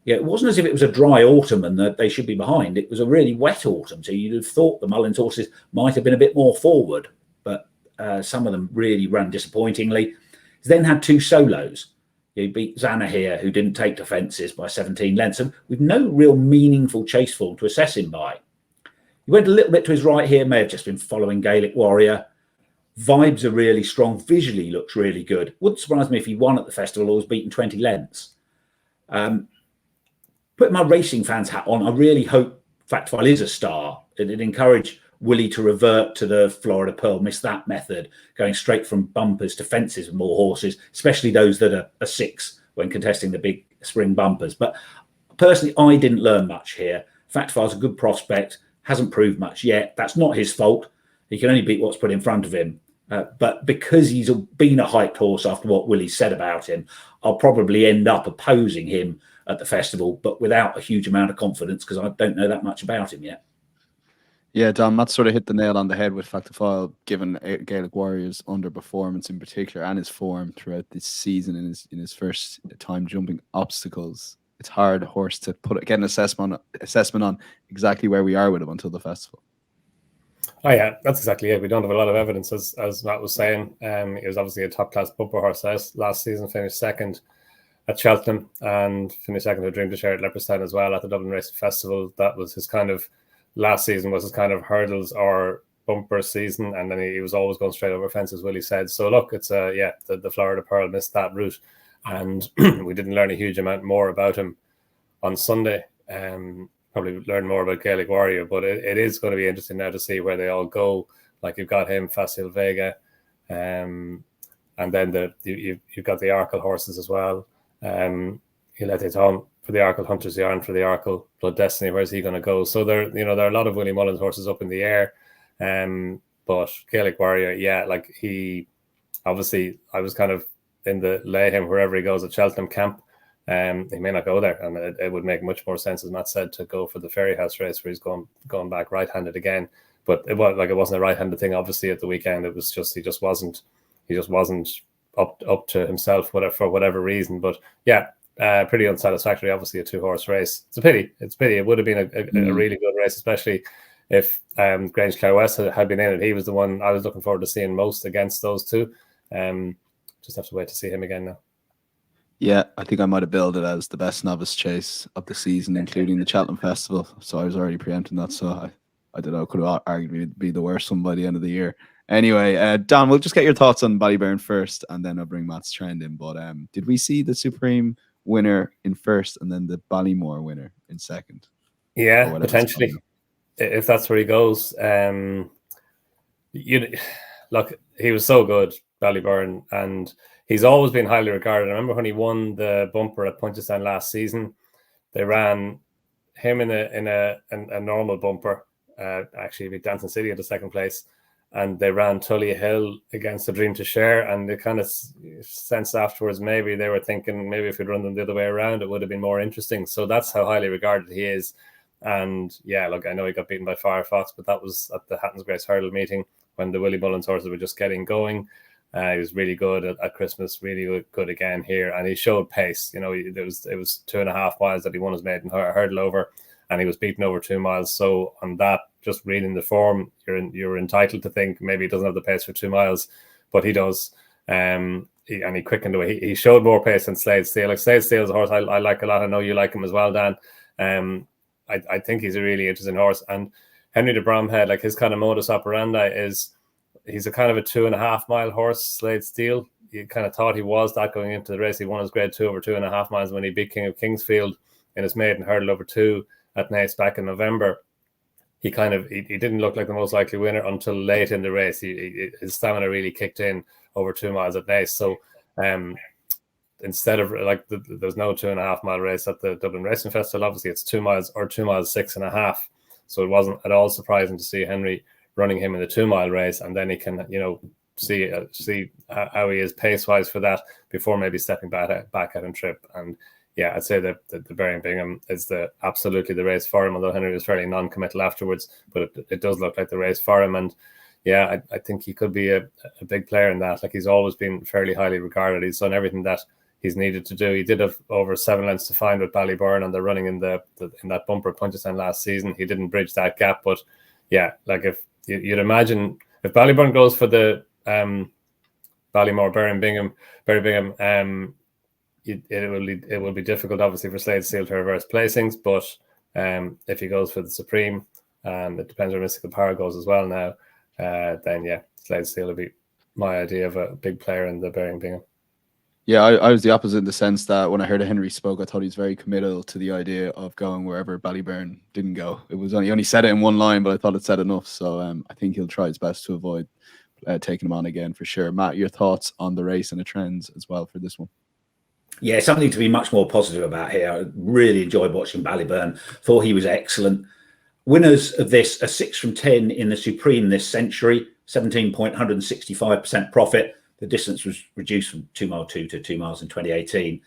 Yeah, it wasn't as if it was a dry autumn and that they should be behind. It was a really wet autumn. So you'd have thought the Mullins horses might have been a bit more forward, but some of them really ran disappointingly. He's then had 2 solos. He beat Zanna here, who didn't take to fences by 17 lengths, and with no real meaningful chase form to assess him by. He went a little bit to his right here, may have just been following Gaelic Warrior. Vibes are really strong. Visually looks really good. Wouldn't surprise me if he won at the festival or was beaten 20 lengths. Putting my racing fans hat on, I really hope Factor File is a star. It'd encourage Willie to revert to the Florida Pearl, miss that method, going straight from bumpers to fences with more horses, especially those that are 6 when contesting the big spring bumpers. But personally, I didn't learn much here. Factor File's a good prospect, hasn't proved much yet. That's not his fault. He can only beat what's put in front of him. But because he's been a hyped horse after what Willie said about him, I'll probably end up opposing him at the festival, but without a huge amount of confidence because I don't know that much about him yet. Yeah, Don, Matt sort of hit the nail on the head with Factor File, given Gaelic Warrior's underperformance in particular and his form throughout this season in his first time jumping obstacles. It's hard a horse to get an assessment on exactly where we are with him until the festival. Oh yeah, that's exactly it. We don't have a lot of evidence, as Matt was saying. He was obviously a top class bumper horse last season, finished second at Cheltenham and finished second to Dream to Share at Leopardstown as well at the Dublin Racing Festival. That was his kind of last season was his kind of hurdles or bumper season, and then he was always going straight over fences, Willie said. So look, it's the Florida Pearl missed that route, and we didn't learn a huge amount more about him on Sunday. Probably learn more about Gaelic Warrior, but it is going to be interesting now to see where they all go. Like you've got him, Facile Vega, and then you've got the Arkle horses as well. He'll let it on for the Arkle Hunters, the Iron for the Arkle, Blood Destiny. Where's he going to go? So there are a lot of Willie Mullins horses up in the air. But Gaelic Warrior, yeah, like he obviously, I was kind of in the lay him wherever he goes at Cheltenham camp. He may not go there, and it would make much more sense, as Matt said, to go for the Fairyhouse race where he's going back right-handed again. But it wasn't a right-handed thing. Obviously, at the weekend, it was just he just wasn't up to himself, for whatever reason. But yeah, pretty unsatisfactory. Obviously, a 2-horse race. It's a pity. It would have been a really good race, especially if Grange Clare West had been in it. He was the one I was looking forward to seeing most against those two. Just have to wait to see him again now. Yeah, I think I might have billed it as the best novice chase of the season, including the Cheltenham Festival. So I was already preempting that. So I don't know, could have arguably be the worst one by the end of the year. Anyway, Don, we'll just get your thoughts on Ballyburn first, and then I'll bring Matt's trend in. But did we see the Supreme winner in first and then the Ballymore winner in second? Yeah, potentially, if that's where he goes. Look, he was so good, Ballyburn, and he's always been highly regarded. I remember when he won the bumper at Punchestown last season, they ran him in a normal bumper. Actually, beat Danton City at the second place, and they ran Tully Hill against the Dream to Share. And they kind of sensed afterwards maybe they were thinking maybe if we'd run them the other way around, it would have been more interesting. So that's how highly regarded he is. And yeah, look, I know he got beaten by Firefox, but that was at the Hatton's Grace Hurdle meeting when the Willie Mullins horses were just getting going. He was really good at Christmas, really good again here, and he showed pace. You know, it was 2.5 miles that he won his maiden hurdle over, and he was beaten over 2 miles. So on that, just reading the form, you're entitled to think maybe he doesn't have the pace for 2 miles, but he does. And he quickened away. He showed more pace than Slade Steele. Like Slade Steele is a horse I like a lot. I know you like him as well, Dan. I think he's a really interesting horse. And Henry de Bromhead, like his kind of modus operandi is he's a kind of a 2.5 mile horse, Slade Steele. You kind of thought he was that going into the race. He won his grade 2 over 2.5 miles when he beat King of Kingsfield in his maiden hurdle over 2 at Naas back in November. He didn't look like the most likely winner until late in the race. His stamina really kicked in over 2 miles at Naas. So instead of like there's no 2.5 mile race at the Dublin Racing Festival, obviously it's 2 miles or 2 miles 6.5. So it wasn't at all surprising to see Henry running him in the 2 mile race, and then he can, see how he is pace wise for that before maybe stepping back at him trip. And yeah, I'd say that the Berry Bingham is absolutely the race for him, although Henry was fairly non-committal afterwards, but it does look like the race for him. And yeah, I think he could be a big player in that. Like he's always been fairly highly regarded. He's done everything that he's needed to do. He did have over 7 lengths to find with Ballyburn and they're running in that bumper Punchestown last season. He didn't bridge that gap, but yeah, like if you'd imagine if Ballyburn goes for the Ballymore Berry Bingham, it will be difficult obviously for Slade Steele to reverse placings, but if he goes for the Supreme, and it depends where Mystical Power goes as well now, then yeah, Slade Steele will be my idea of a big player in the Berry Bingham. Yeah, I was the opposite in the sense that when I heard Henry spoke, I thought he was very committal to the idea of going wherever Ballyburn didn't go. He only said it in one line, but I thought it said enough. So I think he'll try his best to avoid taking him on again for sure. Matt, your thoughts on the race and the trends as well for this one? Yeah, something to be much more positive about here. I really enjoyed watching Ballyburn. Thought he was excellent. Winners of this are 6 from 10 in the Supreme this century, 17.165% profit. The distance was reduced from 2 mile 2 to 2 miles in 2018.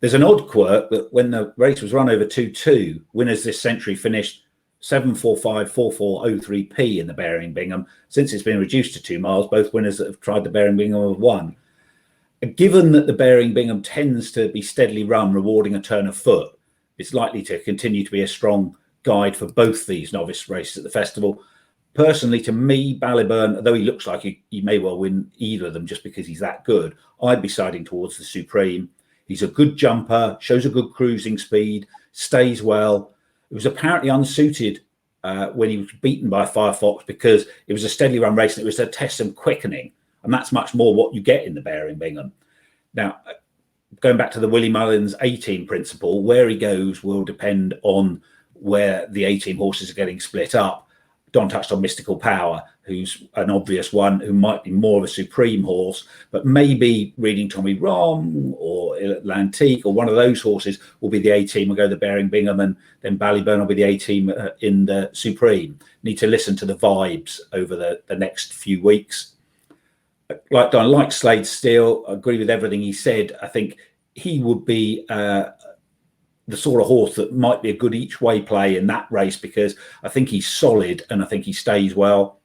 There's an odd quirk that when the race was run over 2-2, winners this century finished 7.454403p in the Berry Bingham. Since it's been reduced to 2 miles, both winners that have tried the Berry Bingham have won. Given that the Berry Bingham tends to be steadily run, rewarding a turn of foot, it's likely to continue to be a strong guide for both these novice races at the festival. Personally, to me, Ballyburn, though he looks like he may well win either of them just because he's that good, I'd be siding towards the Supreme. He's a good jumper, shows a good cruising speed, stays well. It was apparently unsuited when he was beaten by Firefox because it was a steadily run race and it was a test of quickening. And that's much more what you get in the Berry Bingham. Now, going back to the Willie Mullins A-team principle, where he goes will depend on where the A-team horses are getting split up. Don touched on Mystical Power, who's an obvious one, who might be more of a Supreme horse, but maybe Reading Tommy Rom or Atlantique or one of those horses will be the A-team, will go to the Berry Bingham, and then Ballyburn will be the A-team in the Supreme. Need to listen to the vibes over the next few weeks. Like Don, like Slade Steele, I agree with everything he said. I think he would be the sort of horse that might be a good each way play in that race because I think he's solid and I think he stays well.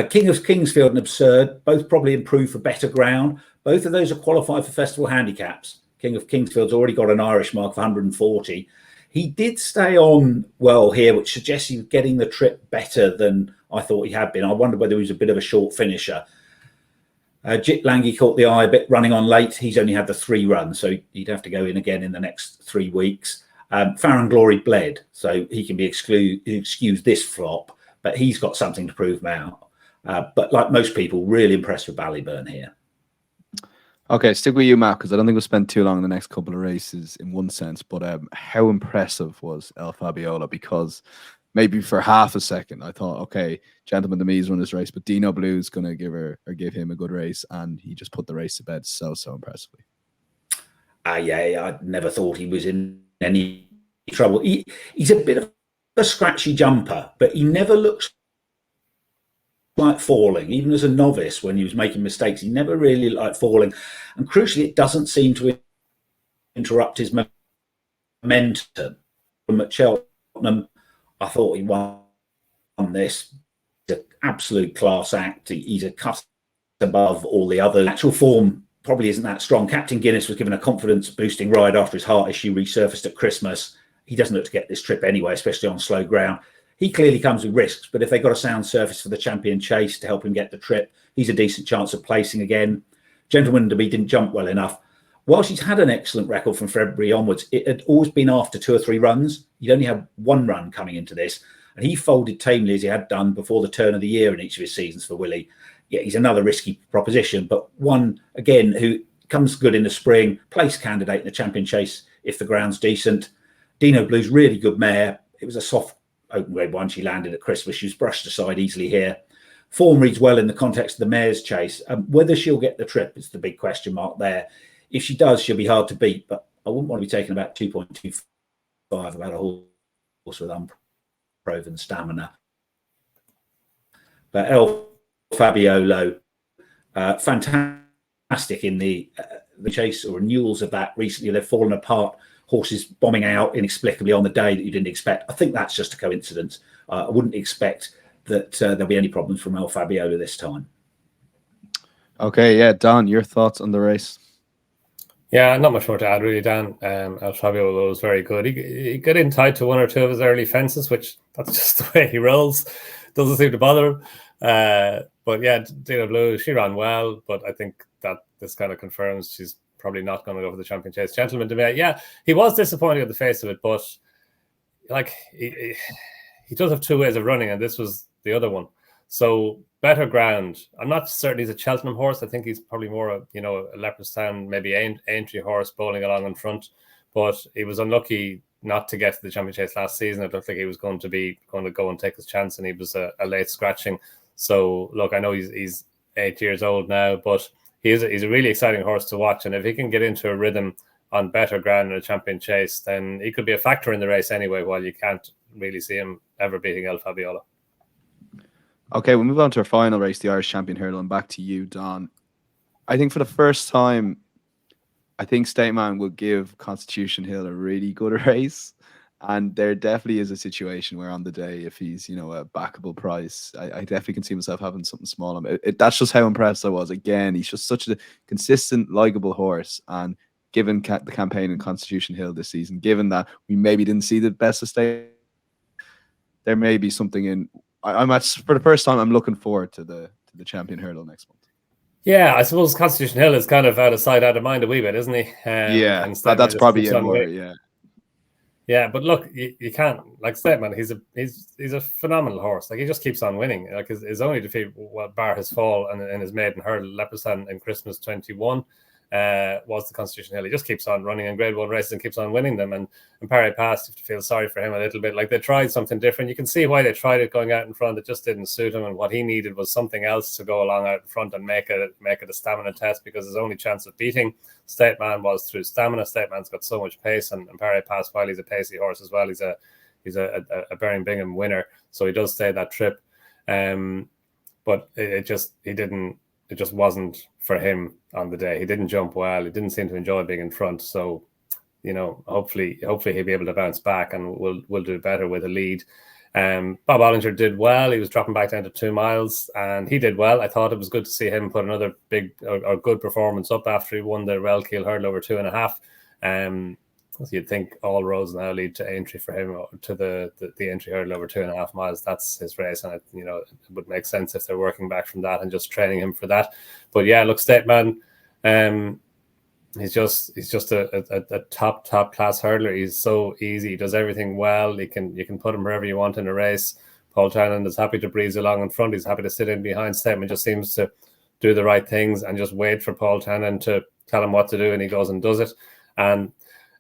King of Kingsfield and Absurd, both probably improved for better ground. Both of those are qualified for festival handicaps. King of Kingsfield's already got an Irish mark of 140. He did stay on well here, which suggests he was getting the trip better than I thought he had been. I wonder whether he was a bit of a short finisher. Jit Lange caught the eye a bit running on late. He's only had the 3 runs, so he'd have to go in again in the next 3 weeks. Farron Glory bled, so he can be excused this flop, but he's got something to prove now. But like most people, really impressed with Ballyburn here. Okay, stick with you, Matt, because I don't think we'll spend too long in the next couple of races in one sense, but how impressive was El Fabiola? Because maybe for half a second, I thought, okay, Gentleman de Mise run this race, but Dino Blue's going to give him a good race, and he just put the race to bed so impressively. I never thought he was in any trouble. He's a bit of a scratchy jumper, but he never looks like falling. Even as a novice, when he was making mistakes, he never really liked falling. And crucially, it doesn't seem to interrupt his momentum. From at Cheltenham, I thought he won this. He's an absolute class act. He's a cut above all the others. Actual form probably isn't that strong. Captain Guinness was given a confidence-boosting ride after his heart issue resurfaced at Christmas. He doesn't look to get this trip anyway, especially on slow ground. He clearly comes with risks, but if they've got a sound surface for the Champion Chase to help him get the trip, he's a decent chance of placing again. Gentleman de Mise didn't jump well enough. Whilst he's had an excellent record from February onwards, it had always been after 2 or 3 runs. He'd only had 1 run coming into this, and he folded tamely as he had done before the turn of the year in each of his seasons for Willie. Yeah, he's another risky proposition, but one, again, who comes good in the spring, place candidate in the Champion Chase if the ground's decent. Dino Blue's really good mare. It was a soft open grade one. She landed at Christmas. She was brushed aside easily here. Form reads well in the context of the mare's chase. Whether she'll get the trip is the big question mark there. If she does, she'll be hard to beat, but I wouldn't want to be taking about 2.25 about a horse with unproven stamina. But El Fabiolo, fantastic in the chase or renewals of that recently. They've fallen apart. Horses bombing out inexplicably on the day that you didn't expect. I think that's just a coincidence. I wouldn't expect that there'll be any problems from El Fabiolo this time. Okay, yeah, Don, your thoughts on the race? Yeah, not much more to add, really, Dan. El Fabiolo was very good. He got in tight to 1 or 2 of his early fences, which that's just the way he rolls. Doesn't seem to bother him. But yeah, Dino Blue, she ran well, but I think that this kind of confirms she's probably not going to go for the Champion Chase. Gentleman de Mise, yeah, he was disappointing at the face of it, but like he does have 2 ways of running, and this was the other one. So better ground. I'm not certain he's a Cheltenham horse. I think he's probably more a Leopardstown, maybe Aintree horse bowling along in front. But he was unlucky not to get to the Champion Chase last season. It looked like he was going to go and take his chance, and he was a late scratching. So look, I know he's 8 years old now, but he's a really exciting horse to watch. And if he can get into a rhythm on better ground in a Champion Chase, then he could be a factor in the race anyway, while you can't really see him ever beating El Fabiolo. Okay, we'll move on to our final race, the Irish Champion Hurdle, and back to you, Don. I think for the first time, I think Stateman will give Constitution Hill a really good race. And there definitely is a situation where on the day, if he's, a backable price, I definitely can see myself having something small on him. That's just how impressed I was. Again, he's just such a consistent, likable horse. And given the campaign in Constitution Hill this season, given that we maybe didn't see the best of State, there may be something in... for the first time, I'm looking forward to the Champion Hurdle next month. Yeah, I suppose Constitution Hill is kind of out of sight, out of mind a wee bit, isn't he? Yeah, that's probably it more, yeah. Yeah, but look, you can't, like Stateman, he's a phenomenal horse. Like, he just keeps on winning. Like, his only defeat, bar his fall and his maiden hurdle, Leopardstown in Christmas 21, was the Constitution Hill. He just keeps on running in Grade 1 races and keeps on winning them. And Parry Pass, you have to feel sorry for him a little bit. Like, they tried something different. You can see why they tried it going out in front. It just didn't suit him. And what he needed was something else to go along out in front and make it a stamina test, because his only chance of beating Stateman was through stamina. Stateman's got so much pace, and Parry Pass, while he's a pacey horse as well, he's a Baring Bingham winner. So he does stay that trip. But it just wasn't for him on the day. He didn't jump well. He didn't seem to enjoy being in front. So, hopefully he'll be able to bounce back, and we'll do better with a lead. Bob Ollinger did well. He was dropping back down to 2 miles, and he did well. I thought it was good to see him put another big or good performance up after he won the Relkeel hurdle over 2.5. So you'd think all roads now lead to Aintree for him, to the Aintree hurdle over 2.5 miles. That's his race, and it would make sense if they're working back from that and just training him for that. But yeah, look, Stateman, he's just a top class hurdler. He's so easy. He does everything well. You can put him wherever you want in a race. Paul Townend is happy to breeze along in front. He's happy to sit in behind. Stateman just seems to do the right things and just wait for Paul Townend to tell him what to do, and he goes and does it. And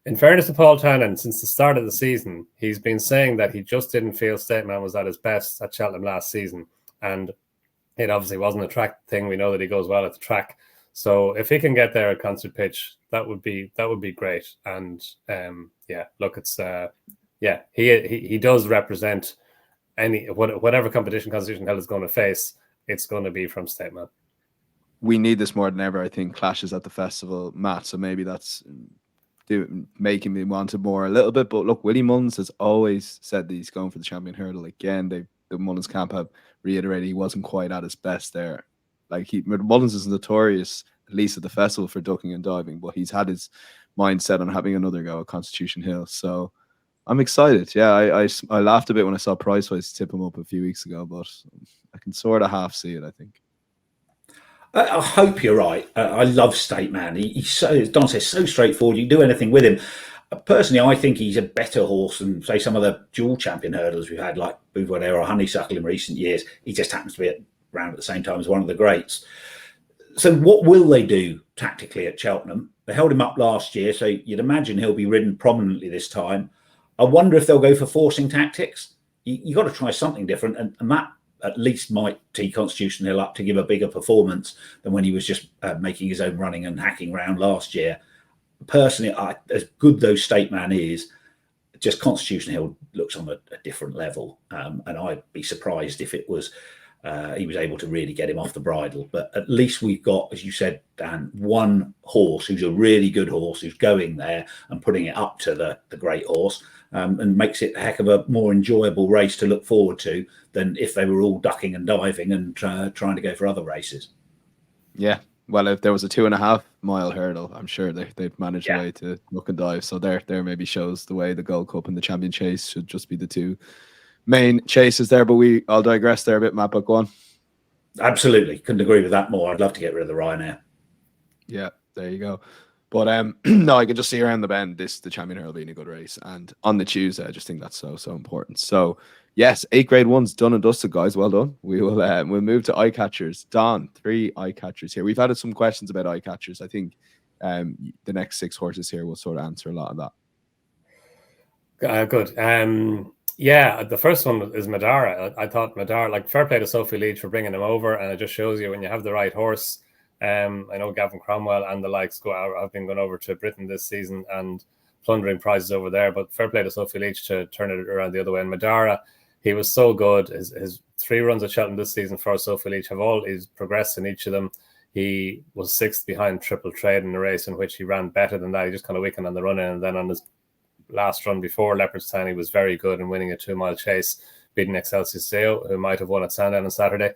In fairness to Paul Townend, since the start of the season, he's been saying that he just didn't feel Stateman was at his best at Cheltenham last season. And it obviously wasn't a track thing. We know that he goes well at the track. So if he can get there at concert pitch, that would be great. And look, it's he does represent whatever competition Constitution Hill is going to face. It's going to be from Stateman. We need this more than ever, I think, clashes at the festival, Matt. So maybe that's making me want it more a little bit. But look, Willie Mullins has always said that he's going for the champion hurdle. Again, the Mullins camp have reiterated he wasn't quite at his best there. Like Mullins is notorious, at least at the festival, for ducking and diving, but he's had his mindset on having another go at Constitution Hill. So I'm excited. Yeah, I laughed a bit when I saw Pricewise tip him up a few weeks ago, but I can sort of half see it, I think. I hope you're right. I love Stateman. He's so, as Don says, so straightforward. You can do anything with him. Personally, I think he's a better horse than, say, some of the dual champion hurdlers we've had, like Bouveaudais or Honeysuckle in recent years. He just happens to be around at the same time as one of the greats. So what will they do tactically at Cheltenham? They held him up last year, so you'd imagine he'll be ridden prominently this time. I wonder if they'll go for forcing tactics. You got to try something different, and that at least might tee Constitution Hill up to give a bigger performance than when he was just making his own running and hacking round last year. Personally, as good though Stateman is, just Constitution Hill looks on a different level, and I'd be surprised if it was he was able to really get him off the bridle. But at least we've got, as you said, Dan, one horse who's a really good horse who's going there and putting it up to the great horse, and makes it a heck of a more enjoyable race to look forward to than if they were all ducking and diving and trying to go for other races. Yeah. Well, if there was a 2.5 mile hurdle, I'm sure they'd manage a way to look and dive. So there maybe shows the way the Gold Cup and the Champion Chase should just be the two main chases there. But I'll digress there a bit, Matt, but go on. Absolutely. Couldn't agree with that more. I'd love to get rid of the Ryanair. Yeah, there you go. But no, I can just see around the bend the Champion Hurdle being a good race. And on the Tuesday, I just think that's so important. So yes, 8 grade ones done and dusted, guys. Well done. We'll move to eyecatchers. Don, 3 eyecatchers here. We've had some questions about eyecatchers. I think the next 6 horses here will sort of answer a lot of that. Good. Yeah, the first one is Madara. I thought Madara, like, fair play to Sophie Leach for bringing him over, and it just shows you when you have the right horse. I know Gavin Cromwell and the likes have been going over to Britain this season and plundering prizes over there, but fair play to Sophie Leach to turn it around the other way. And Madara, he was so good. His 3 runs at Cheltenham this season for Sophie Leach he's progressed in each of them. He was 6th behind Triple Trade in a race in which he ran better than that. He just kind of weakened on the run in, and then on his last run before Leopardstown, he was very good in winning a 2-mile chase, beating Excelsior, who might have won at Sandown on Saturday.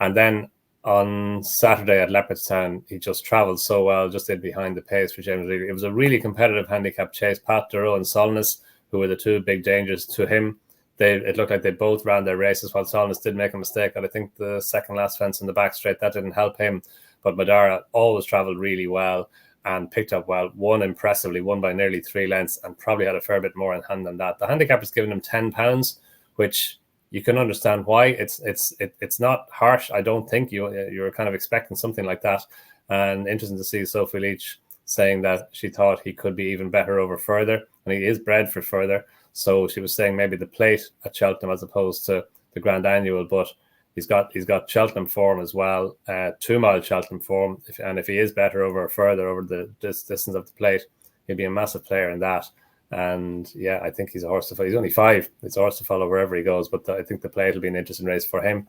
And then on Saturday at Leopardstown, he just travelled so well, just did behind the pace for James Reilly. It was a really competitive handicap chase. Pat Duro and Solness, who were the 2 big dangers to him, it looked like they both ran their races, while Solness did make a mistake. I think the second last fence in the back straight, that didn't help him. But Madara always travelled really well and picked up well, won impressively, won by nearly 3 lengths, and probably had a fair bit more in hand than that. The handicap has given him £10, which you can understand why. It's not harsh. I don't think you're kind of expecting something like that. And interesting to see Sophie Leach saying that she thought he could be even better over Further, and he is bred for Further. So she was saying maybe the plate at Cheltenham as opposed to the Grand Annual, but he's got Cheltenham form as well, 2-mile Cheltenham form. If he is better over Further, over the distance of the plate, he'll be a massive player in that. And yeah, I think he's a horse to follow. He's only 5. It's a horse to follow wherever he goes, but I think the plate will be an interesting race for him.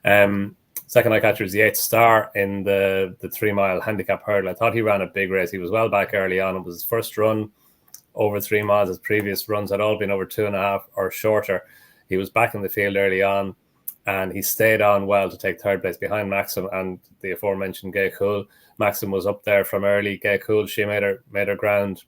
Second eyecatcher is the 8th Star in the 3-mile handicap hurdle. I thought he ran a big race. He was well back early on. It was his first run over 3 miles. His previous runs had all been over 2.5 or shorter. He was back in the field early on, and he stayed on well to take 3rd place behind Maxim and the aforementioned Gay Cool. Maxim was up there from early. Gay Cool, she made her ground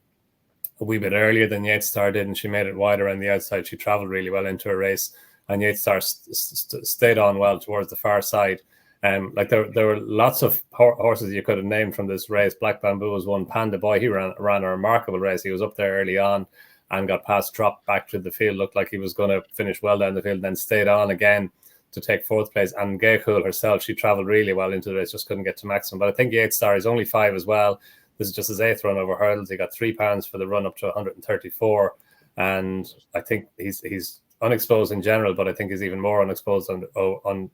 a wee bit earlier than Yates Star did, and she made it wider on the outside. She travelled really well into a race, and Yates Star stayed on well towards the far side. Like there were lots of horses you could have named from this race. Black Bamboo was one. Panda Boy, he ran a remarkable race. He was up there early on and got past drop back to the field. Looked like he was going to finish well down the field, then stayed on again to take 4th place. And Gay Cool herself, she travelled really well into the race, just couldn't get to Maximum. But I think Yates Star is only 5 as well. This is just his 8th run over hurdles. He got £3 for the run up to 134, and I think he's unexposed in general, but I think he's even more unexposed on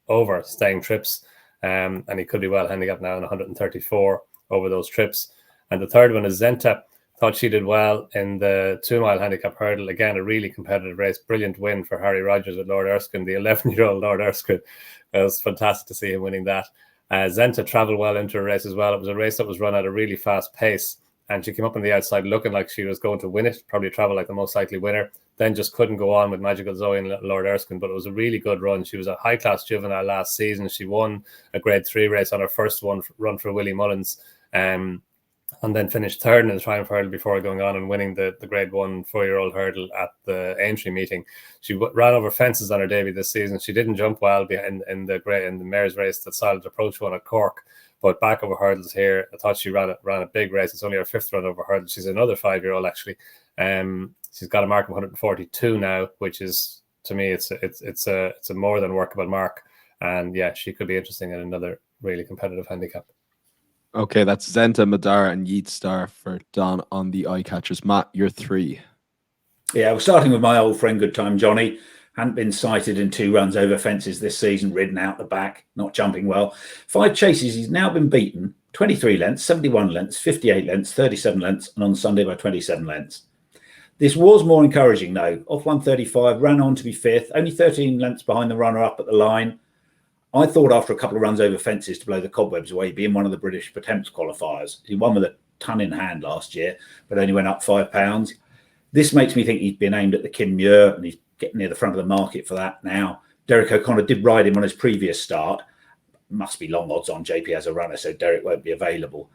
over staying trips, and he could be well handicapped now in 134 over those trips. And the third one is Zenta. Thought she did well in the 2 mile handicap hurdle. Again, a really competitive race. Brilliant win for Harry Rogers with Lord Erskine, the 11-year-old Lord Erskine. It was fantastic to see him winning that. Zenta travelled well into a race as well. It was a race that was run at a really fast pace, and she came up on the outside looking like she was going to win it, probably travel like the most likely winner. Then just couldn't go on with Magical Zoe and Lord Erskine, but it was a really good run. She was a high-class juvenile last season. She won a Grade 3 race on her first run for Willie Mullins, and then finished third in the Triumph Hurdle before going on and winning the Grade 1 4-year-old hurdle at the Aintree meeting. She ran over fences on her debut this season. She didn't jump well behind in the mare's race that Silent Approach won at Cork, but back over hurdles here, I thought she ran a big race. It's only her 5th run over hurdles. She's another 5-year-old actually. She's got a mark of 142 now, which is, to me, it's a more than workable mark. And yeah, she could be interesting in another really competitive handicap. Okay, that's Zenta, Madara, and Yeet Star for Donn on the eye catchers. Matt, you're 3. Yeah, we're starting with my old friend Good Time Johnny. Hadn't been sighted in 2 runs over fences this season, ridden out the back, not jumping well. 5 chases, he's now been beaten 23 lengths, 71 lengths, 58 lengths, 37 lengths, and on Sunday by 27 lengths. This was more encouraging though. Off 135, ran on to be 5th, only 13 lengths behind the runner-up at the line. I thought after a couple of runs over fences to blow the cobwebs away, being one of the British Attempts qualifiers. He won with a ton in hand last year, but only went up £5. This makes me think he's been aimed at the Kim Muir, and he's getting near the front of the market for that now. Derek O'Connor did ride him on his previous start. Must be long odds on JP as a runner, so Derek won't be available.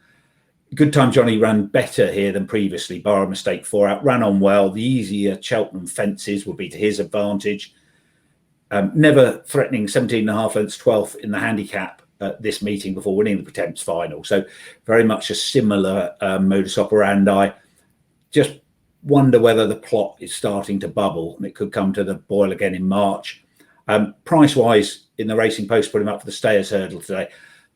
Good Time Johnny ran better here than previously, bar a mistake 4 out. Ran on well. The easier Cheltenham fences will be to his advantage. Never threatening 17.5 lengths 12th in the handicap at this meeting before winning the Attempts final. So very much a similar modus operandi. Just wonder whether the plot is starting to bubble and it could come to the boil again in March. Price-wise, in the Racing Post, put him up for the Stayers Hurdle today.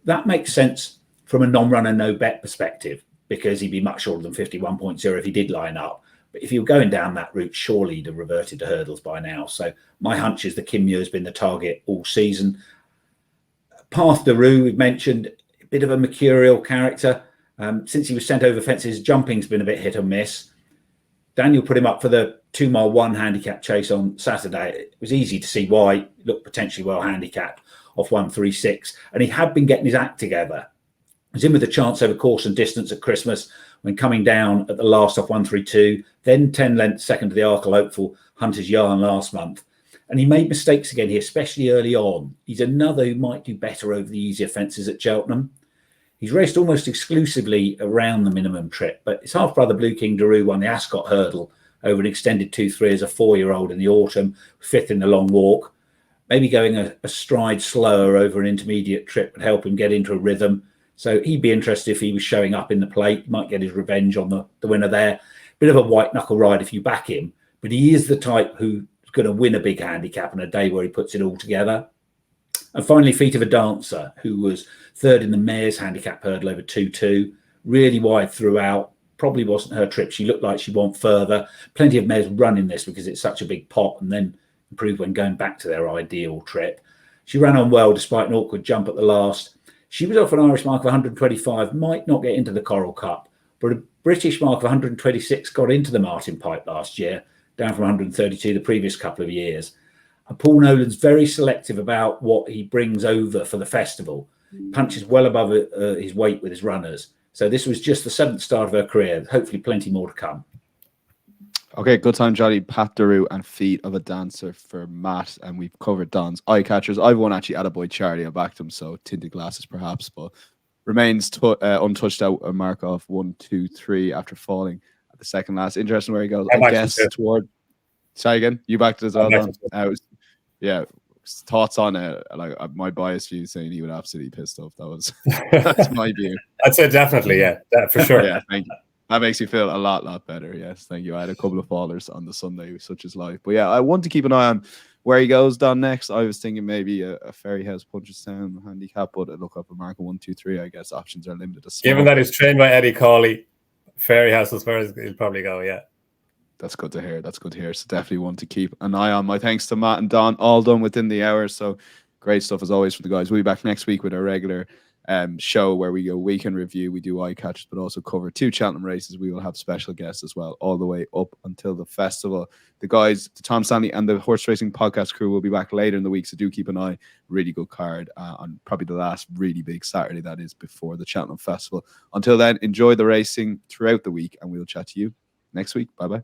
That makes sense from a non-runner, no-bet perspective, because he'd be much shorter than 51.0 if he did line up. But if you were going down that route, surely he'd have reverted to hurdles by now. So my hunch is the Kim Muir has been the target all season. Path de Rue, we've mentioned, a bit of a mercurial character. Since he was sent over fences, jumping's been a bit hit and miss. Daniel put him up for the 2 mile 1 handicap chase on Saturday. It was easy to see why. He looked potentially well handicapped off 136. And he had been getting his act together. He was in with a chance over course and distance at Christmas when coming down at the last off 132, then 10 lengths second to the Arkle hopeful Hunter's Yarn last month. And he made mistakes again here, especially early on. He's another who might do better over the easier fences at Cheltenham. He's raced almost exclusively around the minimum trip, but his half-brother Blue King Daru won the Ascot Hurdle over an extended 2-3 as a 4-year-old in the autumn, 5th in the long walk. Maybe going a stride slower over an intermediate trip would help him get into a rhythm. So he'd be interested if he was showing up in the plate. Might get his revenge on the winner there. Bit of a white knuckle ride if you back him, but he is the type who's going to win a big handicap on a day where he puts it all together. And finally, Feet of a Dancer, who was 3rd in the Mare's handicap hurdle over 2-2, really wide throughout. Probably wasn't her trip. She looked like she went further. Plenty of mares running this because it's such a big pot and then improve when going back to their ideal trip. She ran on well despite an awkward jump at the last. She was off an Irish mark of 125, might not get into the Coral Cup, but a British mark of 126 got into the Martin Pipe last year, down from 132 the previous couple of years. And Paul Nolan's very selective about what he brings over for the festival. Punches well above his weight with his runners. So this was just the 7th start of her career. Hopefully plenty more to come. Okay, Good Time Johnny, Pat Daru, and Feet of a Dancer for Matt. And we've covered Don's eye catchers. I've won actually Attaboy Charity. I backed him, so tinted glasses perhaps, but remains untouched out a mark off 1, 2, 3 after falling at the second last. Interesting where he goes. I guess toward. Sorry again. You backed it as well, Don. Yeah. Thoughts on it? Like my biased view saying he would absolutely pissed off. That's my view. I'd say definitely, yeah, for sure. Yeah, thank you. That makes you feel a lot better. Yes, thank you. I had a couple of fallers on the Sunday, such as life. But yeah, I want to keep an eye on where he goes Don next. I was thinking maybe a Ferry House Punchestown handicap, but I look up a marker 1, 2, 3. I guess options are limited. Given that he's trained by Eddie Cawley, Ferry House as far as he'll probably go. Yeah. That's good to hear. That's good to hear. So definitely one to keep an eye on. My thanks to Matt and Don, all done within the hour. So great stuff as always for the guys. We'll be back next week with our regular show where we go weekend review. We do eye catchers, but also cover 2 Cheltenham races. We will have special guests as well, all the way up until the festival. The guys, the Tom Stanley and the Horse Racing Podcast crew will be back later in the week. So do keep an eye. Really good card on probably the last really big Saturday that is before the Cheltenham Festival. Until then, enjoy the racing throughout the week, and we'll chat to you next week. Bye bye.